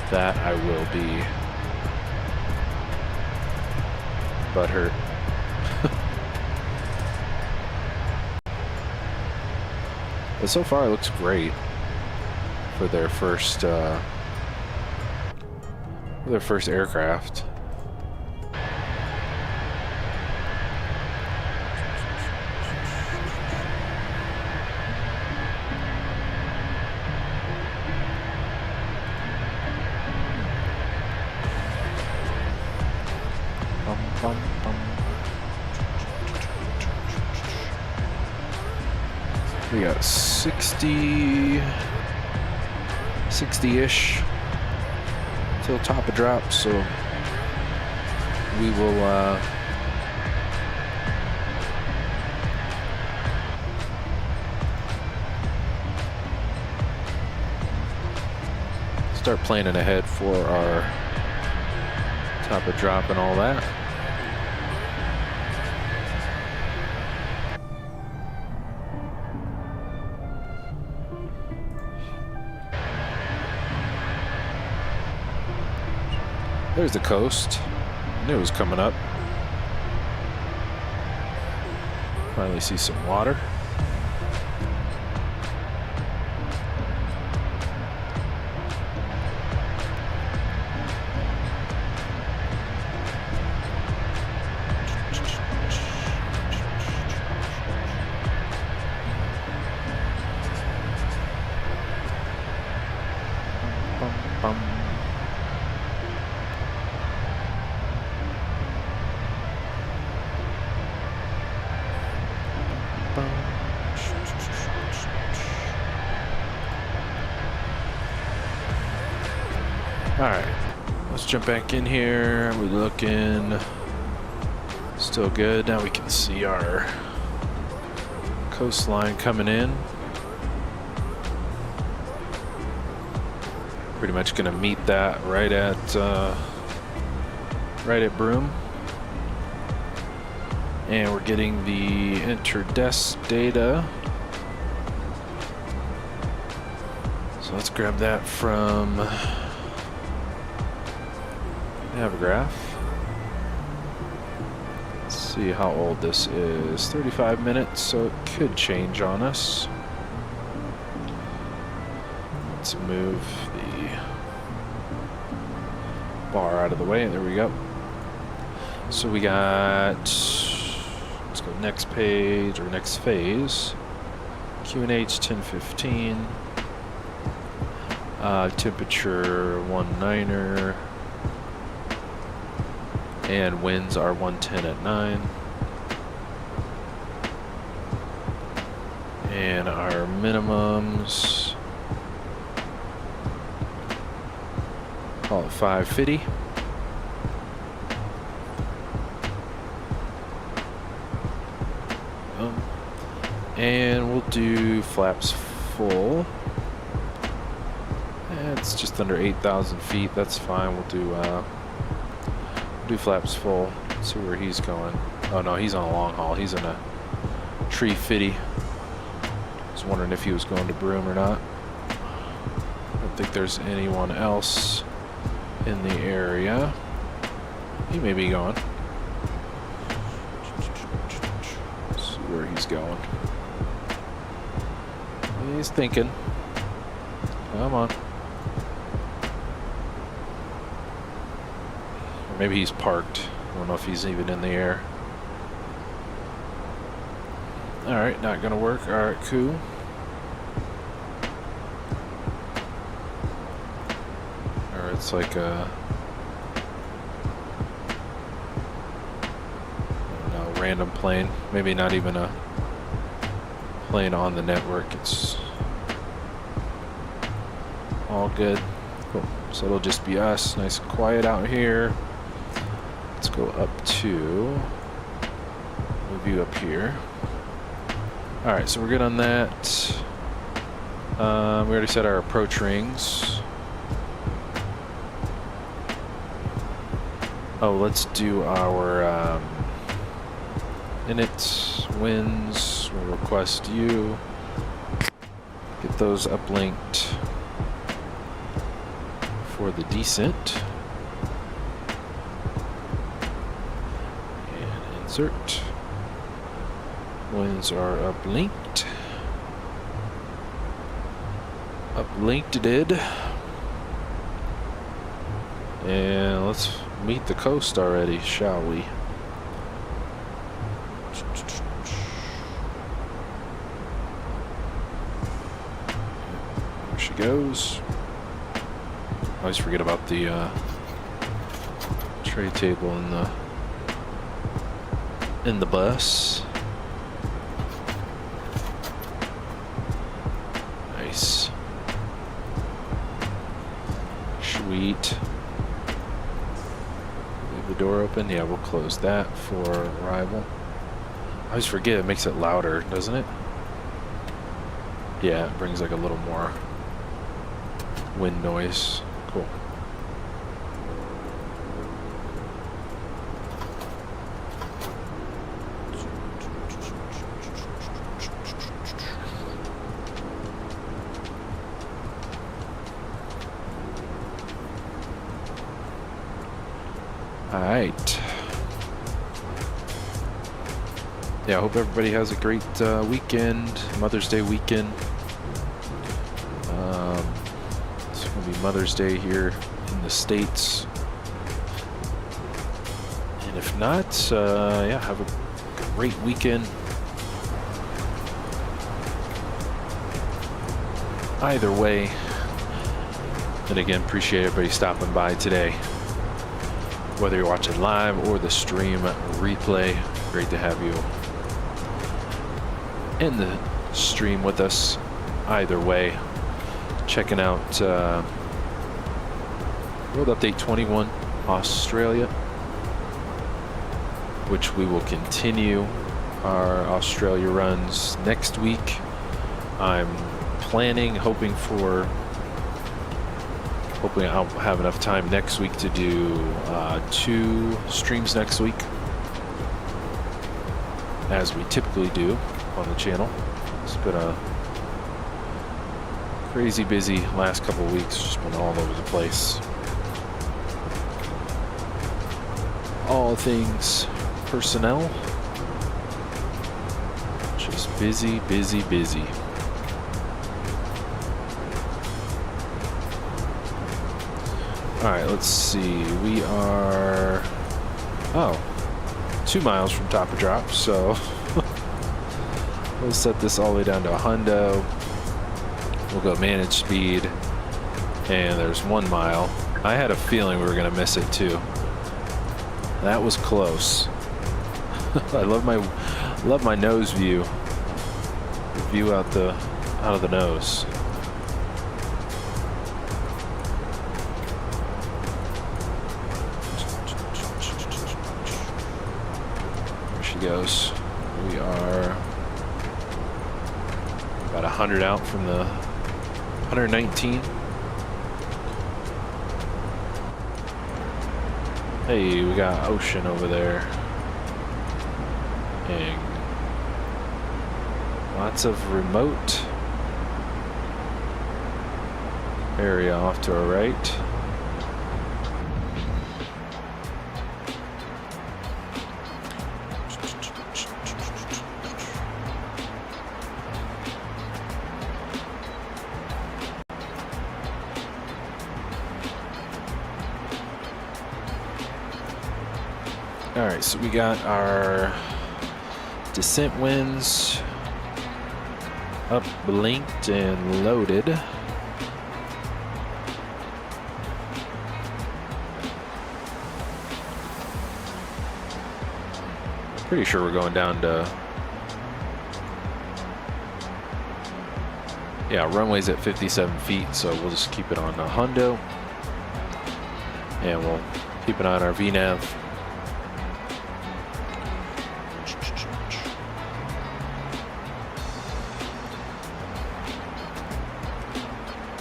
That I will be butthurt. But so far it looks great for their first aircraft. We got 60-ish till top of drop, so we will start planning ahead for our top of drop and all that. There's the coast. I knew it was coming up. Finally see some water. Alright, let's jump back in here. We're looking still good. Now we can see our coastline coming in. Pretty much gonna meet that right at Broome. And we're getting the inter-desk data. So let's grab that from Navigraph. Let's see how old this is. 35 minutes, so it could change on us. Let's move the bar out of the way. There we go. So we got, let's go next page or next phase. QNH 1015. Temperature 19er. And winds are 110 at 9. And our minimums, call it 550. And we'll do flaps full. It's just under 8,000 feet. That's fine. We'll do flaps full. Let's see where he's going. Oh no, he's on a long haul. He's in a tree fitty. I was wondering if he was going to Broome or not. I don't think there's anyone else in the area. He may be gone. Let's see where he's going. He's thinking. Come on. Or maybe he's parked. I don't know if he's even in the air. Alright, not gonna work. Alright, cool. Or it's like a, I don't know, random plane. Maybe not even a plane on the network. It's all good. Cool. So it'll just be us, nice and quiet out here. Let's go up to, we'll view up here. Alright, so we're good on that. We already set our approach rings. Oh, let's do our init winds. We'll request you. Get those uplinked for the descent. And insert. Winds are uplinked. Uplinked did. And let's meet the coast already, shall we? There she goes. I always forget about the tray table in the bus. Nice. Sweet. Leave the door open. Yeah, we'll close that for arrival. I always forget it makes it louder, doesn't it? Yeah, it brings like a little more wind noise. Cool. All right. Yeah, I hope everybody has a great weekend, Mother's Day weekend. It's going to be Mother's Day here in the States. And if not, yeah, have a great weekend. Either way. And again, appreciate everybody stopping by today. Whether you're watching live or the stream replay, great to have you in the stream with us. Either way, checking out World Update 21 Australia, which we will continue our Australia runs next week. I'm planning, hoping I'll have enough time next week to do 2 streams next week, as we typically do on the channel. It's been a crazy busy last couple of weeks, just been all over the place. All things personnel, just busy, busy, busy. All right, let's see. We are 2 miles from top of drop, so we'll set this all the way down to a hundo. We'll go manage speed, and there's 1 mile. I had a feeling we were gonna miss it too. That was close. I love my nose view. The view out of the nose. There she goes. We are about 100 out from the 119. Hey, we got ocean over there. Dang. Lots of remote area off to our right. All right, so we got our descent winds up, blinked, and loaded. Pretty sure we're going down to, yeah, runway's at 57 feet, so we'll just keep it on the hundo, and we'll keep it on our VNAV.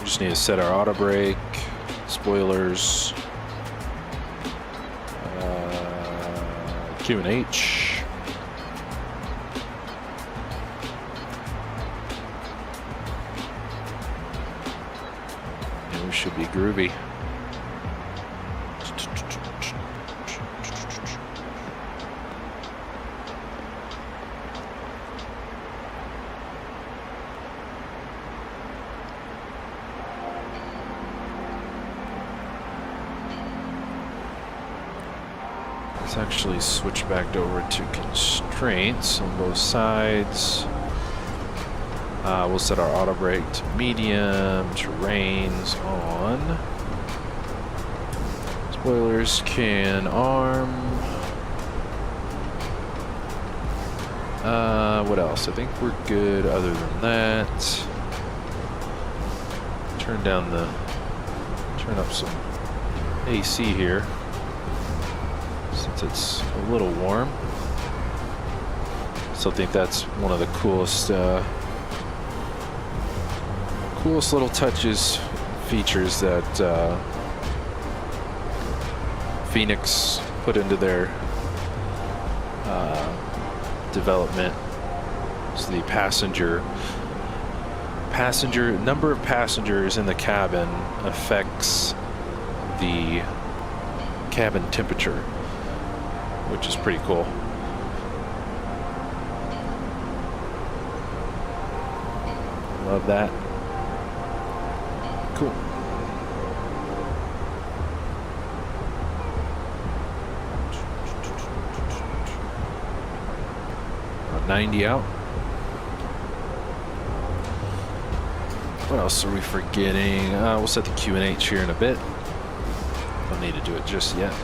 Just need to set our auto brake, spoilers, Q and H. And we should be groovy. Let's actually switch back over to constraints on both sides. We'll set our auto brake to medium, terrains on. Spoilers can arm. What else? I think we're good other than that. Turn up some AC here. It's a little warm. Still think that's one of the coolest little touches, features that Phoenix put into their development. So the number of passengers in the cabin affects the cabin temperature, which is pretty cool. Love that. Cool. About 90 out. What else are we forgetting? We'll set the Q and H here in a bit. Don't need to do it just yet.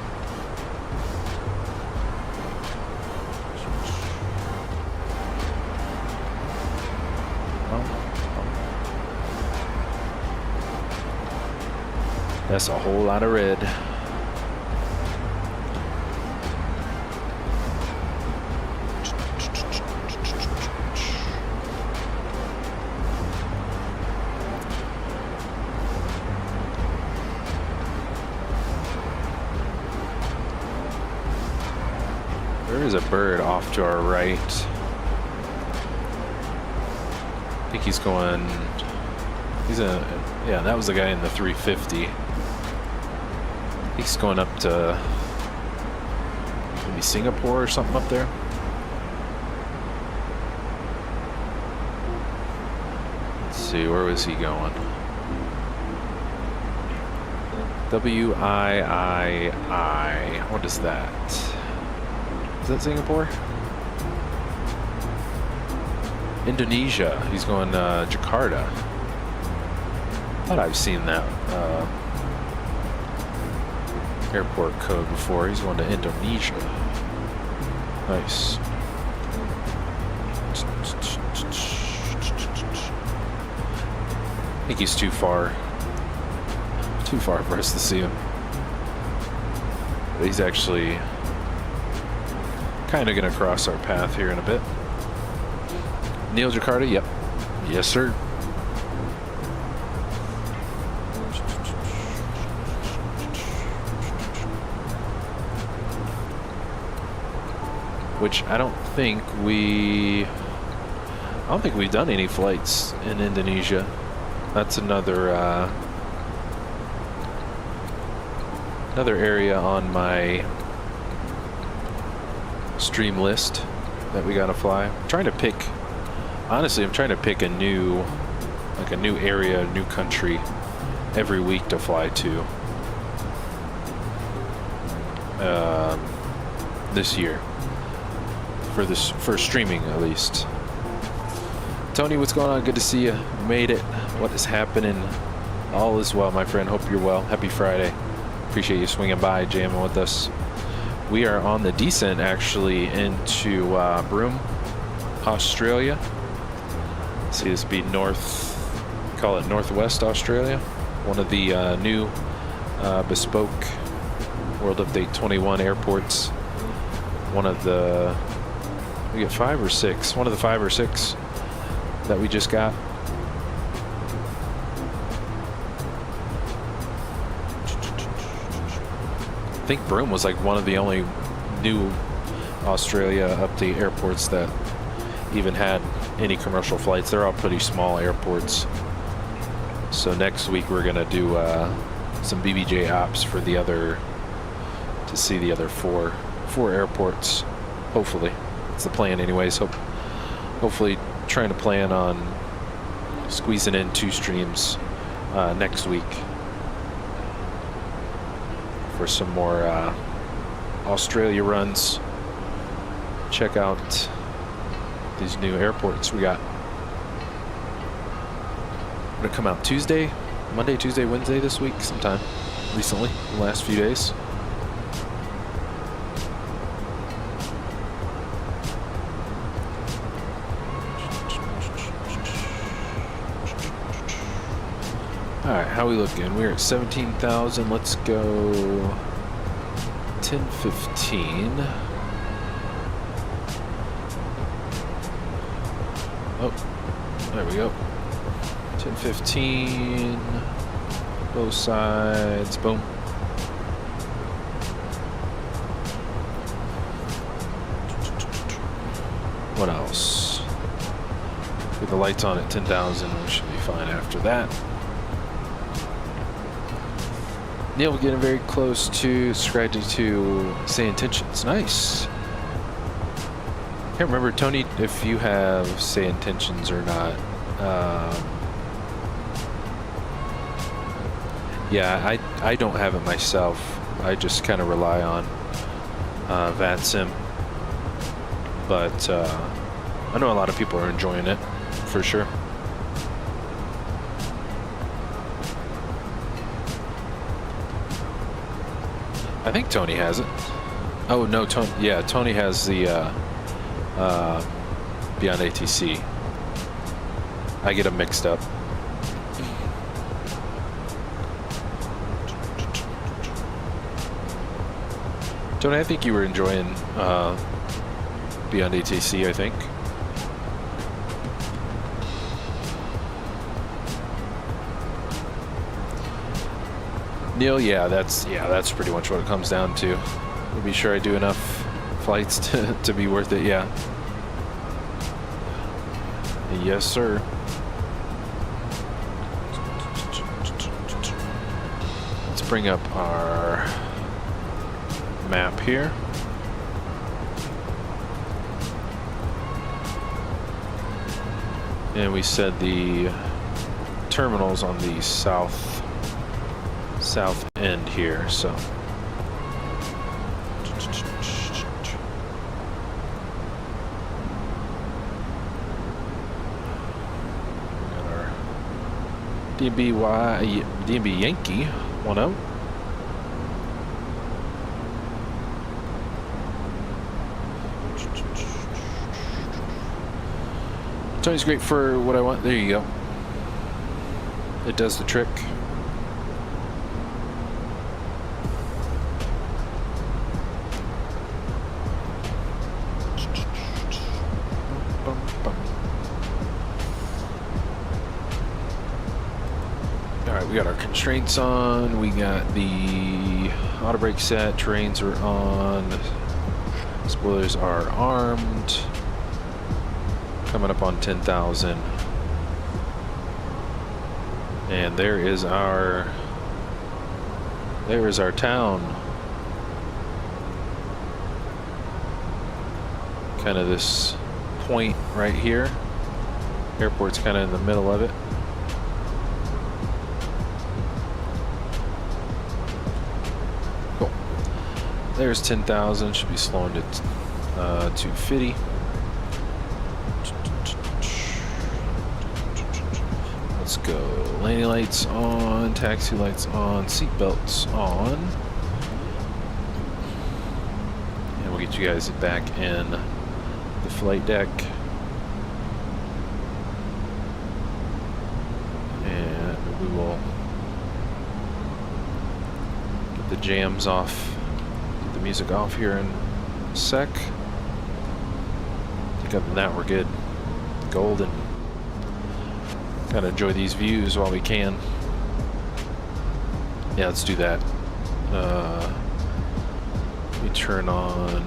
That's a whole lot of red. There is a bird off to our right. I think he's going, yeah, that was the guy in the 350. He's going up to maybe Singapore or something up there. Let's see, where was he going? WIII. What is that? Is that Singapore? Indonesia. He's going Jakarta. I thought I've seen that airport code before. He's going to Indonesia. Nice. think he's too far for us to see him. But he's actually kind of going to cross our path here in a bit. Neil Jakarta, yep. Yes, sir. Which I don't think we've done any flights in Indonesia. That's another area on my stream list that we gotta fly. I'm trying to pick a new area, a new country every week to fly to this year. For streaming at least. Tony, what's going on? Good to see you. Made it. What is happening? All is well, my friend. Hope you're well. Happy Friday. Appreciate you swinging by, jamming with us. We are on the descent actually into Broome, Australia. See, this be call it Northwest Australia. One of the new bespoke World Update 21 airports. One of the We got 5 or 6. One of the 5 or 6 that we just got. I think Broome was like one of the only new Australia update airports that even had any commercial flights. They're all pretty small airports. So next week we're gonna do some BBJ ops for to see the other four airports. Hopefully. That's the plan anyways. Hopefully trying to plan on squeezing in 2 streams next week for some more Australia runs. Check out these new airports we got. Gonna come out Tuesday, Monday, Tuesday, Wednesday this week sometime recently, the last few days. Alright, how we looking? We're at 17,000. Let's go 10:15. Oh, there we go. 10:15. Both sides. Boom. What else? With the lights on at 10,000, we should be fine after that. Neil, we're getting very close to subscribing to Say Intentions. Nice. Can't remember, Tony, if you have Say Intentions or not. Yeah, I don't have it myself. I just kind of rely on VATSIM. But I know a lot of people are enjoying it, for sure. I think Tony has it. Oh no, Tony. Yeah, Tony has the Beyond ATC. I get them mixed up. Tony, I think you were enjoying Beyond ATC. I think. Neil, yeah, that's pretty much what it comes down to. We'll be sure I do enough flights to be worth it, yeah. Yes, sir. Let's bring up our map here. And we said the terminal's on the south end here, so got our DMB Yankee 1-0. Tony's great for what I want. There you go. It does the trick. Alright, we got our constraints on, we got the auto brake set, terrains are on, spoilers are armed, coming up on 10,000. And there is our town. Kind of this point right here. Airport's kind of in the middle of it. Cool. There's 10,000. Should be slowing to 250. Let's go. Landing lights on, taxi lights on, seat belts on. And we'll get you guys back in the flight deck. And we will get the jams off, get the music off here in a sec. I think other than that, we're good. Golden. Gotta enjoy these views while we can. Yeah, let's do that. We turn on.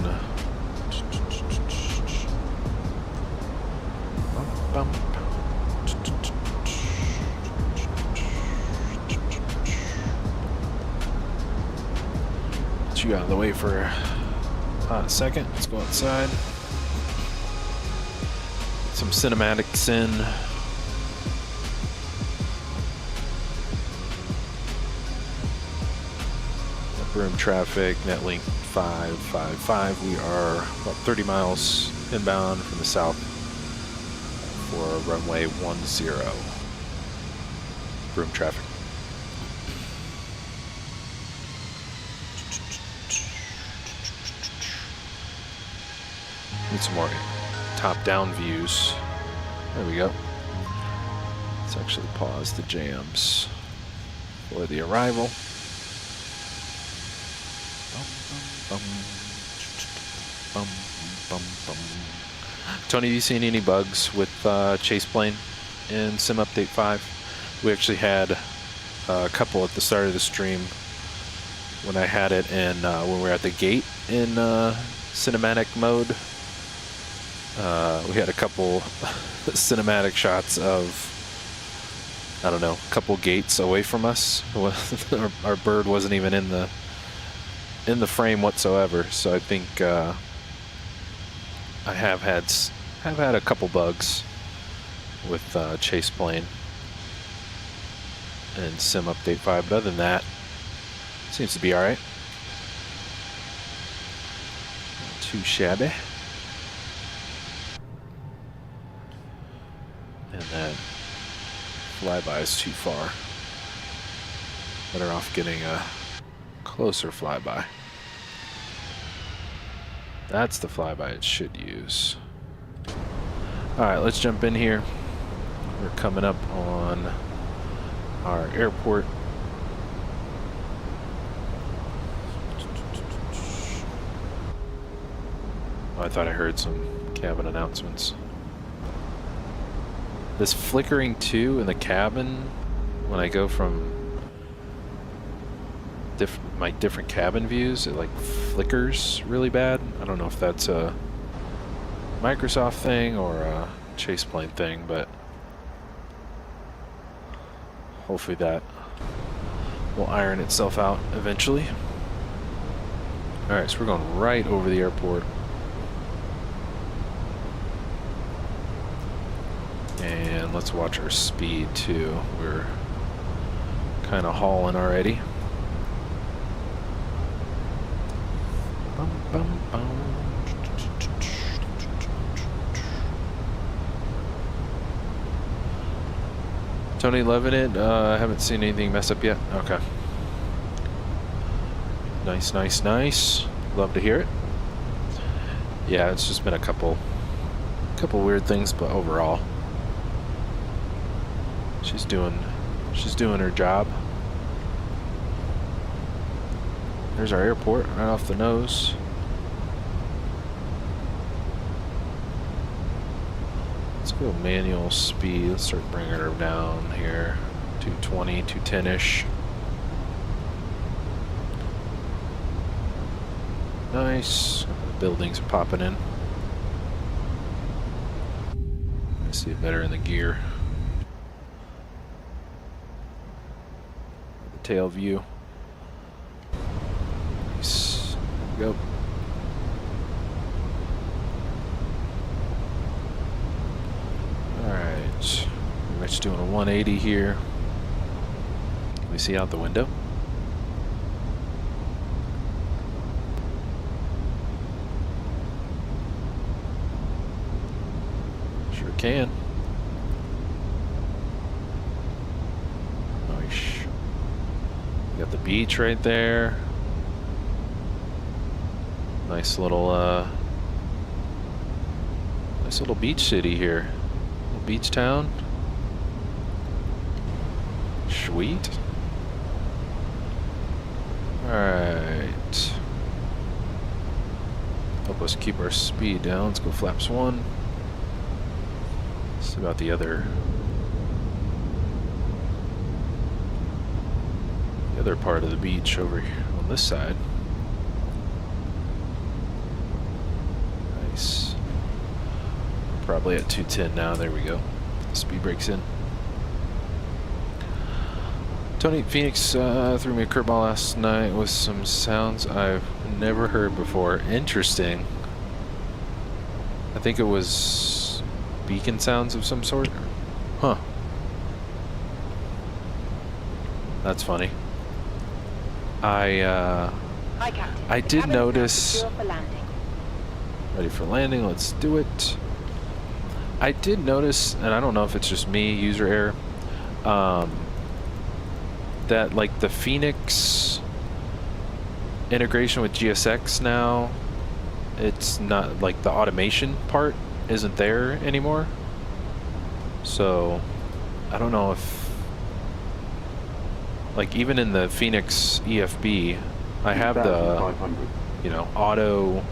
Get you out of the way for a hot second. Let's go outside. Get some cinematics in. Broome traffic, netlink 555. We are about 30 miles inbound from the south for runway 10. Broome traffic. Need some more top-down views. There we go. Let's actually pause the jams for the arrival. Tony, have you seen any bugs with Chase Plane in Sim Update 5? We actually had a couple at the start of the stream when I had it, and when we were at the gate in cinematic mode. We had a couple cinematic shots of, I don't know, a couple gates away from us. Our bird wasn't even in the frame whatsoever, so I think I have had a couple bugs with Chase Plane and Sim Update 5, but other than that, seems to be alright. Not too shabby. And that flyby is too far. Better off getting a closer flyby. That's the flyby it should use. Alright, let's jump in here. We're coming up on our airport. Oh, I thought I heard some cabin announcements. This flickering too in the cabin when I go from my different cabin views, it like flickers really bad. I don't know if that's a Microsoft thing or a Chase Plane thing, but hopefully that will iron itself out eventually. Alright, so we're going right over the airport. And let's watch our speed too. We're kind of hauling already. Tony, loving it. I haven't seen anything mess up yet. Okay. Nice, nice, nice. Love to hear it. Yeah, it's just been a couple weird things, but overall, she's doing She's doing her job. There's our airport right off the nose. Let's go manual speed. Let's start bringing her down here. 220, 210-ish. Nice. The buildings are popping in. I see it better in the gear. The tail view. Nice. There we go. Alright. Pretty much doing a 180 here. Can we see out the window? Sure can. Nice. Got the beach right there. Nice little beach city here. Little beach town. Sweet. Alright. Help us keep our speed down. Let's go flaps 1. See about the other part of the beach over here on this side. Nice. Probably at 210 now. There we go. Speed brakes in. Tony Phoenix threw me a curveball last night with some sounds I've never heard before. Interesting. I think it was beacon sounds of some sort. Huh. That's funny. Hi, Captain. I The did cabin is now notice. secure for landing. Ready for landing. Let's do it. I did notice, and I don't know if it's just me, user error, that like the Fenix integration with GSX now, it's not like the automation part isn't there anymore. So I don't know if, like, even in the Fenix EFB, I have the, you know, auto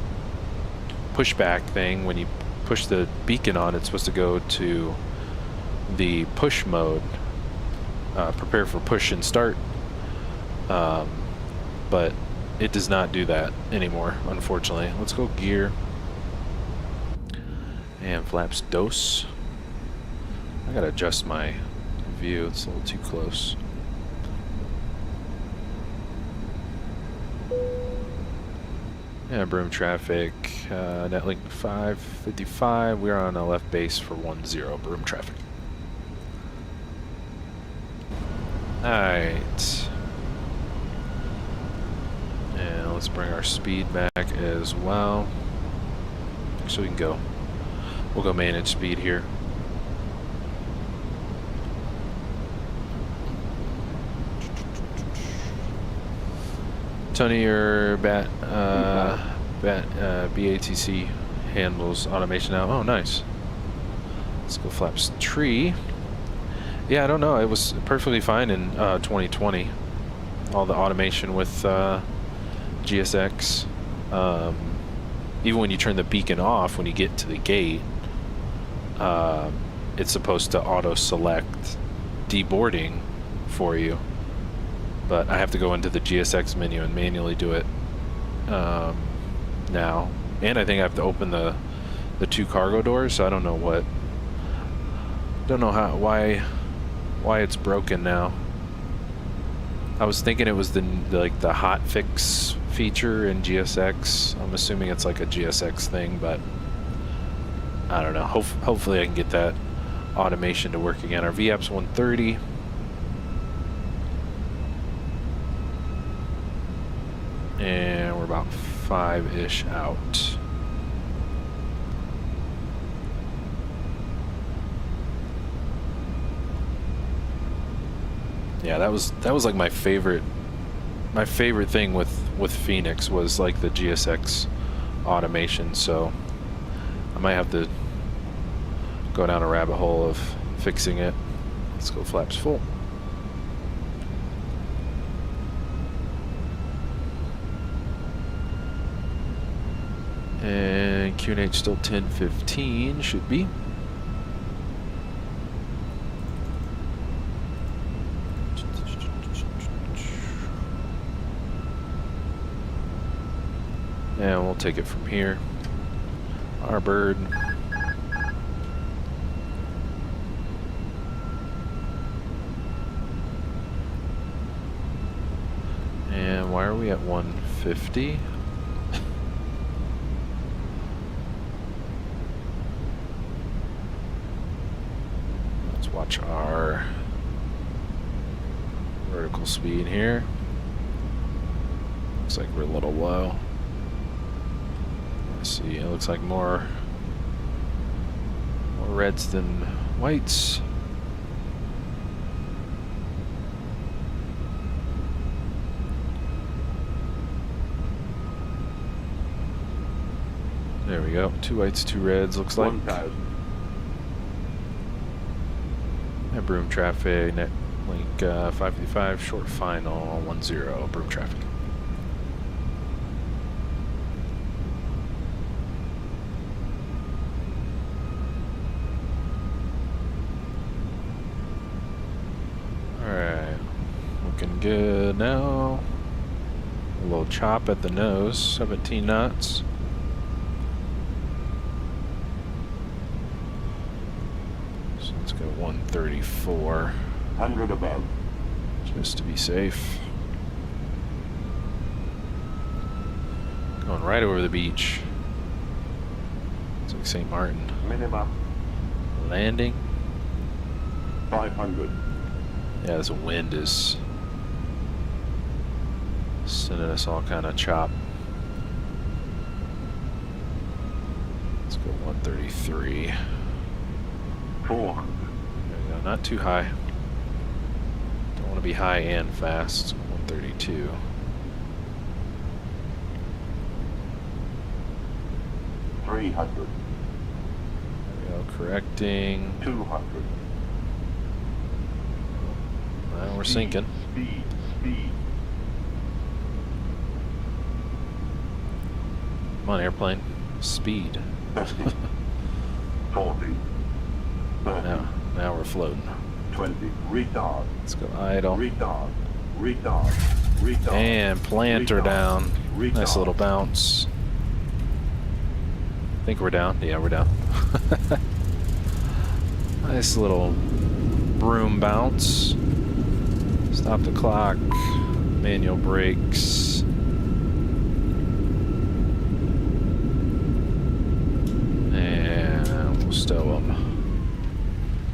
pushback thing. When you push the beacon on, it's supposed to go to the push mode, prepare for push and start, but it does not do that anymore, unfortunately. Let's go gear and flaps dos. I gotta adjust my view, it's a little too close. Yeah, Broome traffic, netlink 555. We're on a left base for 10, Broome traffic. Alright. And let's bring our speed back as well. So we can go. We'll go manage speed here. Tony, your BATC handles automation now. Oh, nice. Let's go flaps tree. Yeah, I don't know. It was perfectly fine in 2020. All the automation with GSX. Even when you turn the beacon off, when you get to the gate, it's supposed to auto-select deboarding for you. But I have to go into the GSX menu and manually do it now. And I think I have to open the 2 cargo doors, so I don't know why it's broken now. I was thinking it was the hot fix feature in GSX. I'm assuming it's like a GSX thing, but I don't know. Hopefully I can get that automation to work again. Our VAP's 130. And we're about 5-ish out. Yeah, that was like my favorite thing with Phoenix was like the GSX automation. So I might have to go down a rabbit hole of fixing it. Let's go flaps full. And QNH still 10:15, should be. And we'll take it from here. Our bird. And why are we at 150? Let's watch our vertical speed here. Looks like we're a little low. Let's see, it looks like more reds than whites. There we go. 2 whites, 2 reds, looks like. 1,000. And Broome traffic, net link 555, short final 10, Broome traffic. Alright, looking good now. A little chop at the nose, 17 knots. So let's go 134. 100 above. Just to be safe. Going right over the beach. It's like St. Martin. Minimum Landing. 500. Yeah, this wind is sending us all kind of chop. Let's go 133. 400. There we go. Not too high. Don't want to be high and fast. 132. 300. There we go. Correcting. 200. Well, we're sinking. Speed. Come on, airplane. Speed. 50. 40. 30. Now we're floating. 20. Retard. Let's go idle. Retard. And planter Retard. down. Retard. Nice little bounce. I think we're down. Yeah, we're down. Nice little Broome bounce. Stop the clock. Manual brakes. And we'll stow them.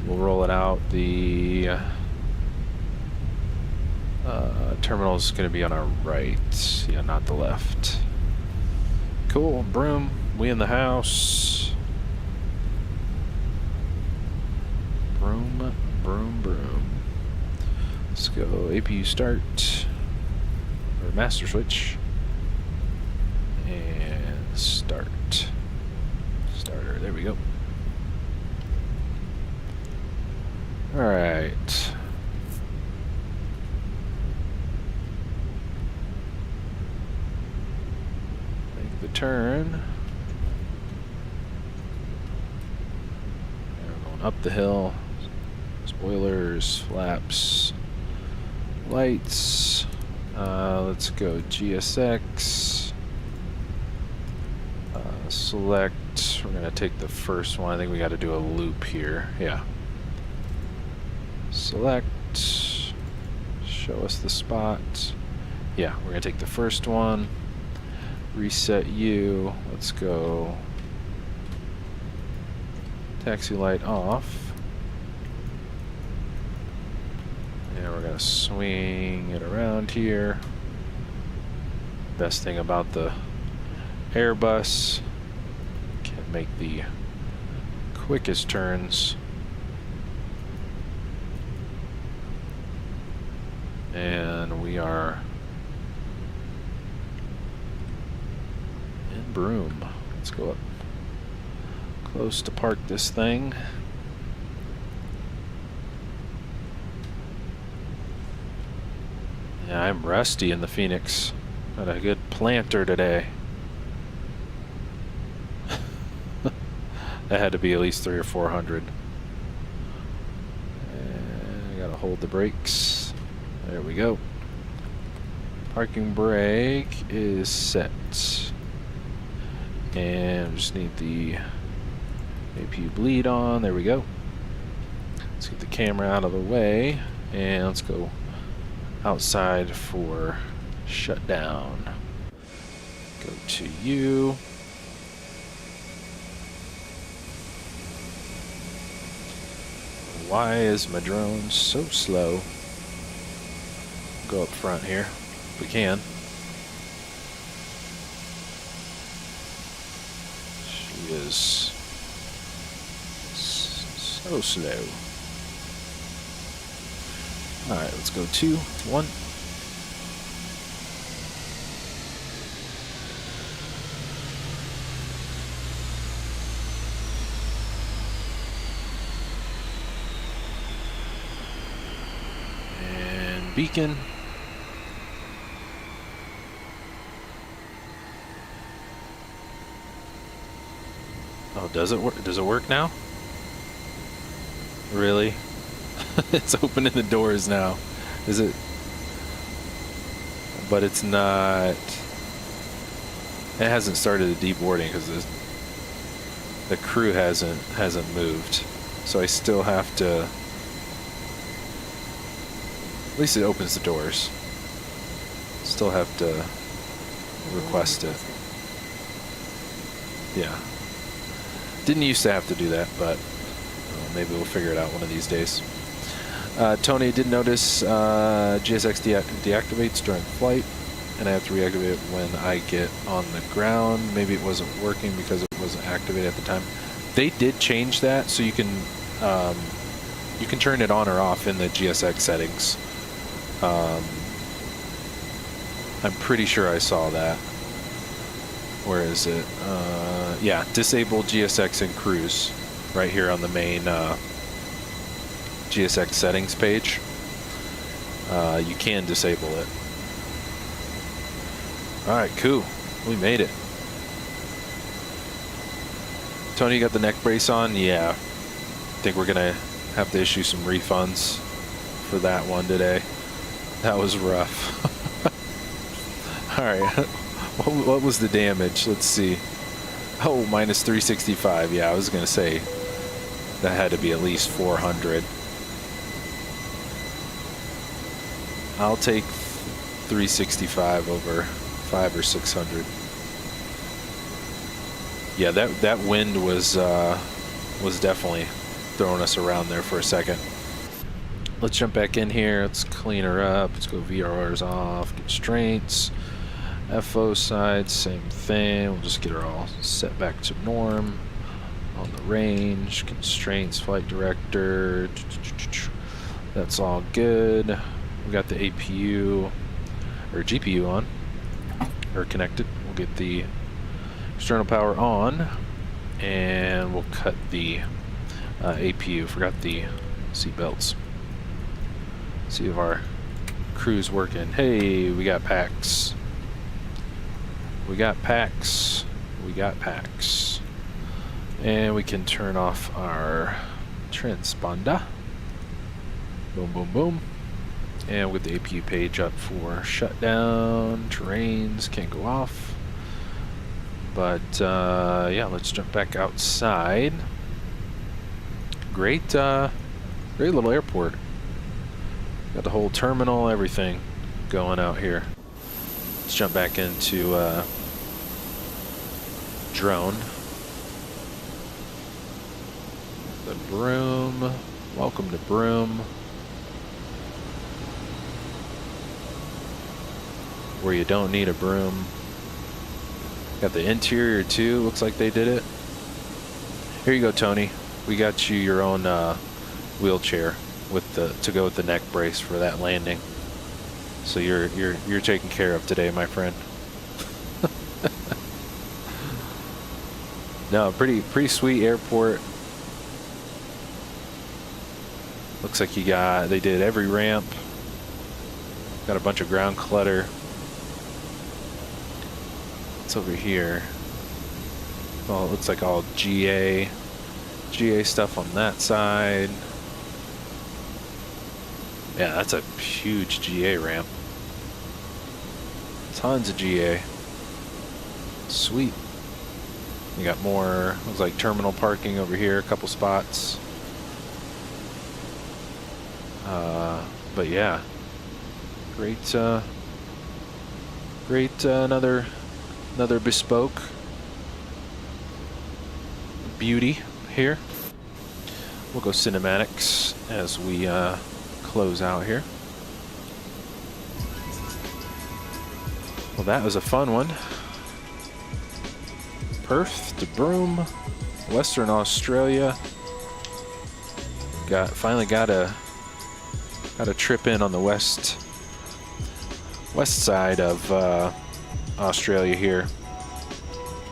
We'll roll it out. The terminal is going to be on our right. Yeah, not the left. Cool. Broome. We in the house. Broome. Let's go APU start. Or master switch. And start. Starter. There we go. Alright. Make the turn. We're going up the hill. Spoilers, flaps, lights. Let's go GSX. Select. We're going to take the first one. I think we got to do a loop here. Yeah. Select. Show us the spot. Yeah, we're going to take the first one. Reset U. Let's go. Taxi light off. And we're going to swing it around here. Best thing about the Airbus, can make the quickest turns. And we are in Broome. Let's go up close to park this thing. Yeah, I'm rusty in the Fenix. Got a good planter today. That had to be at least 300 or 400. And I gotta hold the brakes. There we go. Parking brake is set. And we just need the APU bleed on. There we go. Let's get the camera out of the way. And let's go outside for shutdown. Go to you. Why is my drone so slow? Go up front here if we can. She is so slow. Alright, let's go 2, 1. And beacon. Oh, does it work? Does it work now? Really? It's opening the doors now. Is it? But it's not. It hasn't started the deboarding because the crew hasn't moved. So I still have to. At least it opens the doors. Still have to request it. Yeah. Didn't used to have to do that, but maybe we'll figure it out one of these days. Tony did notice GSX deactivates during flight, and I have to reactivate it when I get on the ground. Maybe it wasn't working because it wasn't activated at the time. They did change that, so you can turn it on or off in the GSX settings. I'm pretty sure I saw that. Where is it? Yeah, disable GSX and cruise right here on the main GSX settings page. You can disable it. Alright, cool. We made it. Tony, you got the neck brace on? Yeah. I think we're going to have to issue some refunds for that one today. That was rough. Alright. What was the damage? Let's see. Oh, minus 365. Yeah, I was going to say that had to be at least 400. I'll take 365 over 500 or 600. Yeah, that wind was definitely throwing us around there for a second. Let's jump back in here. Let's clean her up. Let's go VRRs off. Constraints. FO side, same thing. We'll just get her all set back to norm. On the range, constraints, flight director. That's all good. We got the APU or GPU on or connected. We'll get the external power on, and we'll cut the APU. Forgot the seat belts. See if our crew's working. Hey, we got packs. We got packs. We got packs. And we can turn off our transponder. Boom, boom, boom. And with the APU page up for shutdown, terrains can't go off. But yeah, let's jump back outside. Great, great little airport. Got the whole terminal, everything going out here. Let's jump back into drone. The Broome. Welcome to Broome. Where you don't need a broom. Got the interior too. Looks like they did it. Here you go, Tony. We got you your own wheelchair with the to go with the neck brace for that landing. So you're taken care of today, my friend. No, pretty sweet airport. Looks like they did every ramp. Got a bunch of ground clutter. It's over here. Oh, it looks like all GA. GA stuff on that side. Yeah, that's a huge GA ramp. Tons of GA. Sweet. You got more, looks like terminal parking over here, a couple spots. But yeah, great, another bespoke beauty here. We'll go cinematics as we close out here. Well, that was a fun one. Perth to Broome, Western Australia. Finally got a trip in on the west side of Australia here.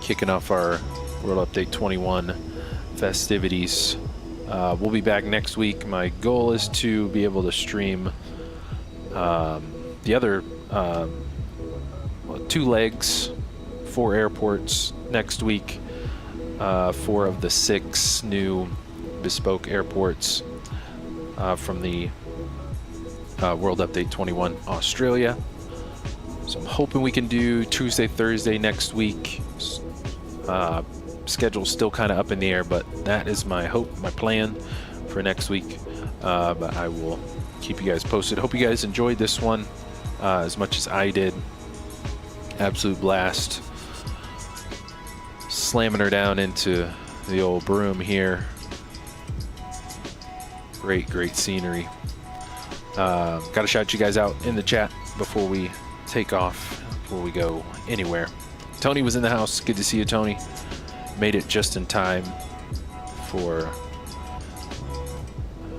Kicking off our World Update 21 festivities. We'll be back next week. My goal is to be able to stream the other 2 legs, 4 airports next week. 4 of the 6 new bespoke airports from the World Update 21 Australia. So I'm hoping we can do Tuesday, Thursday next week. Schedule's still kind of up in the air, but that is my hope, my plan for next week. But I will keep you guys posted. Hope you guys enjoyed this one as much as I did. Absolute blast. Slamming her down into the old Broome here. Great scenery. Gotta shout you guys out in the chat before we take off, before we go anywhere. Tony was in the house. Good to see you, Tony. Made it just in time for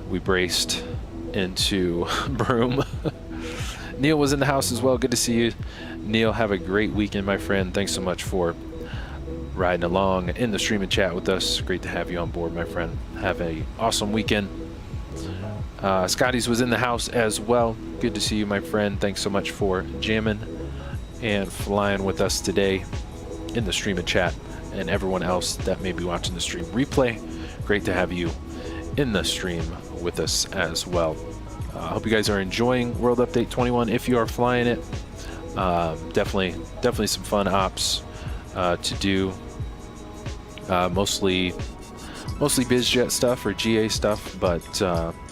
we braced into Broome. Neil was in the house as well. Good to see you, Neil. Have a great weekend, my friend. Thanks so much for riding along in the stream and chat with us. Great to have you on board, my friend. Have an awesome weekend. Scotty's was in the house as well. Good to see you, my friend. Thanks so much for jamming and flying with us today in the stream and chat, and everyone else that may be watching the stream replay. Great to have you in the stream with us as well. I hope you guys are enjoying World Update 21 if you are flying it. Definitely some fun ops to do. Mostly BizJet stuff or GA stuff, but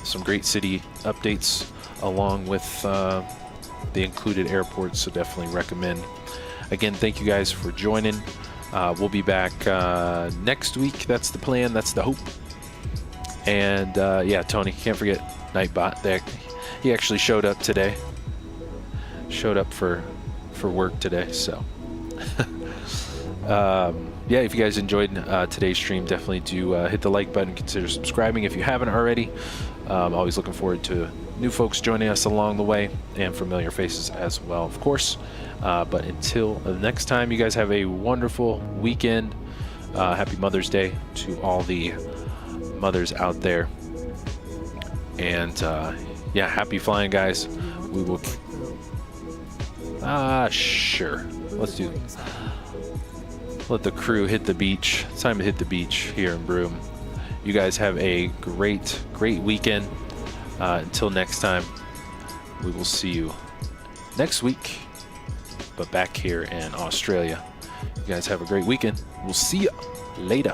some great city updates along with the included airports, so definitely recommend. Again, thank you guys for joining. We'll be back next week. That's the plan. That's the hope. And yeah, Tony, can't forget Nightbot there. He actually showed up today. Showed up for work today, so. Yeah, if you guys enjoyed today's stream, definitely do hit the like button. Consider subscribing if you haven't already. Always looking forward to new folks joining us along the way, and familiar faces as well, of course. But until the next time, you guys have a wonderful weekend. Happy Mother's Day to all the mothers out there. And yeah, happy flying, guys. We will... sure. Let's do... Let the crew hit the beach. It's time to hit the beach here in Broome. You guys have a great weekend. Until next time, we will see you next week, but back here in Australia. You guys have a great weekend. We'll see you later.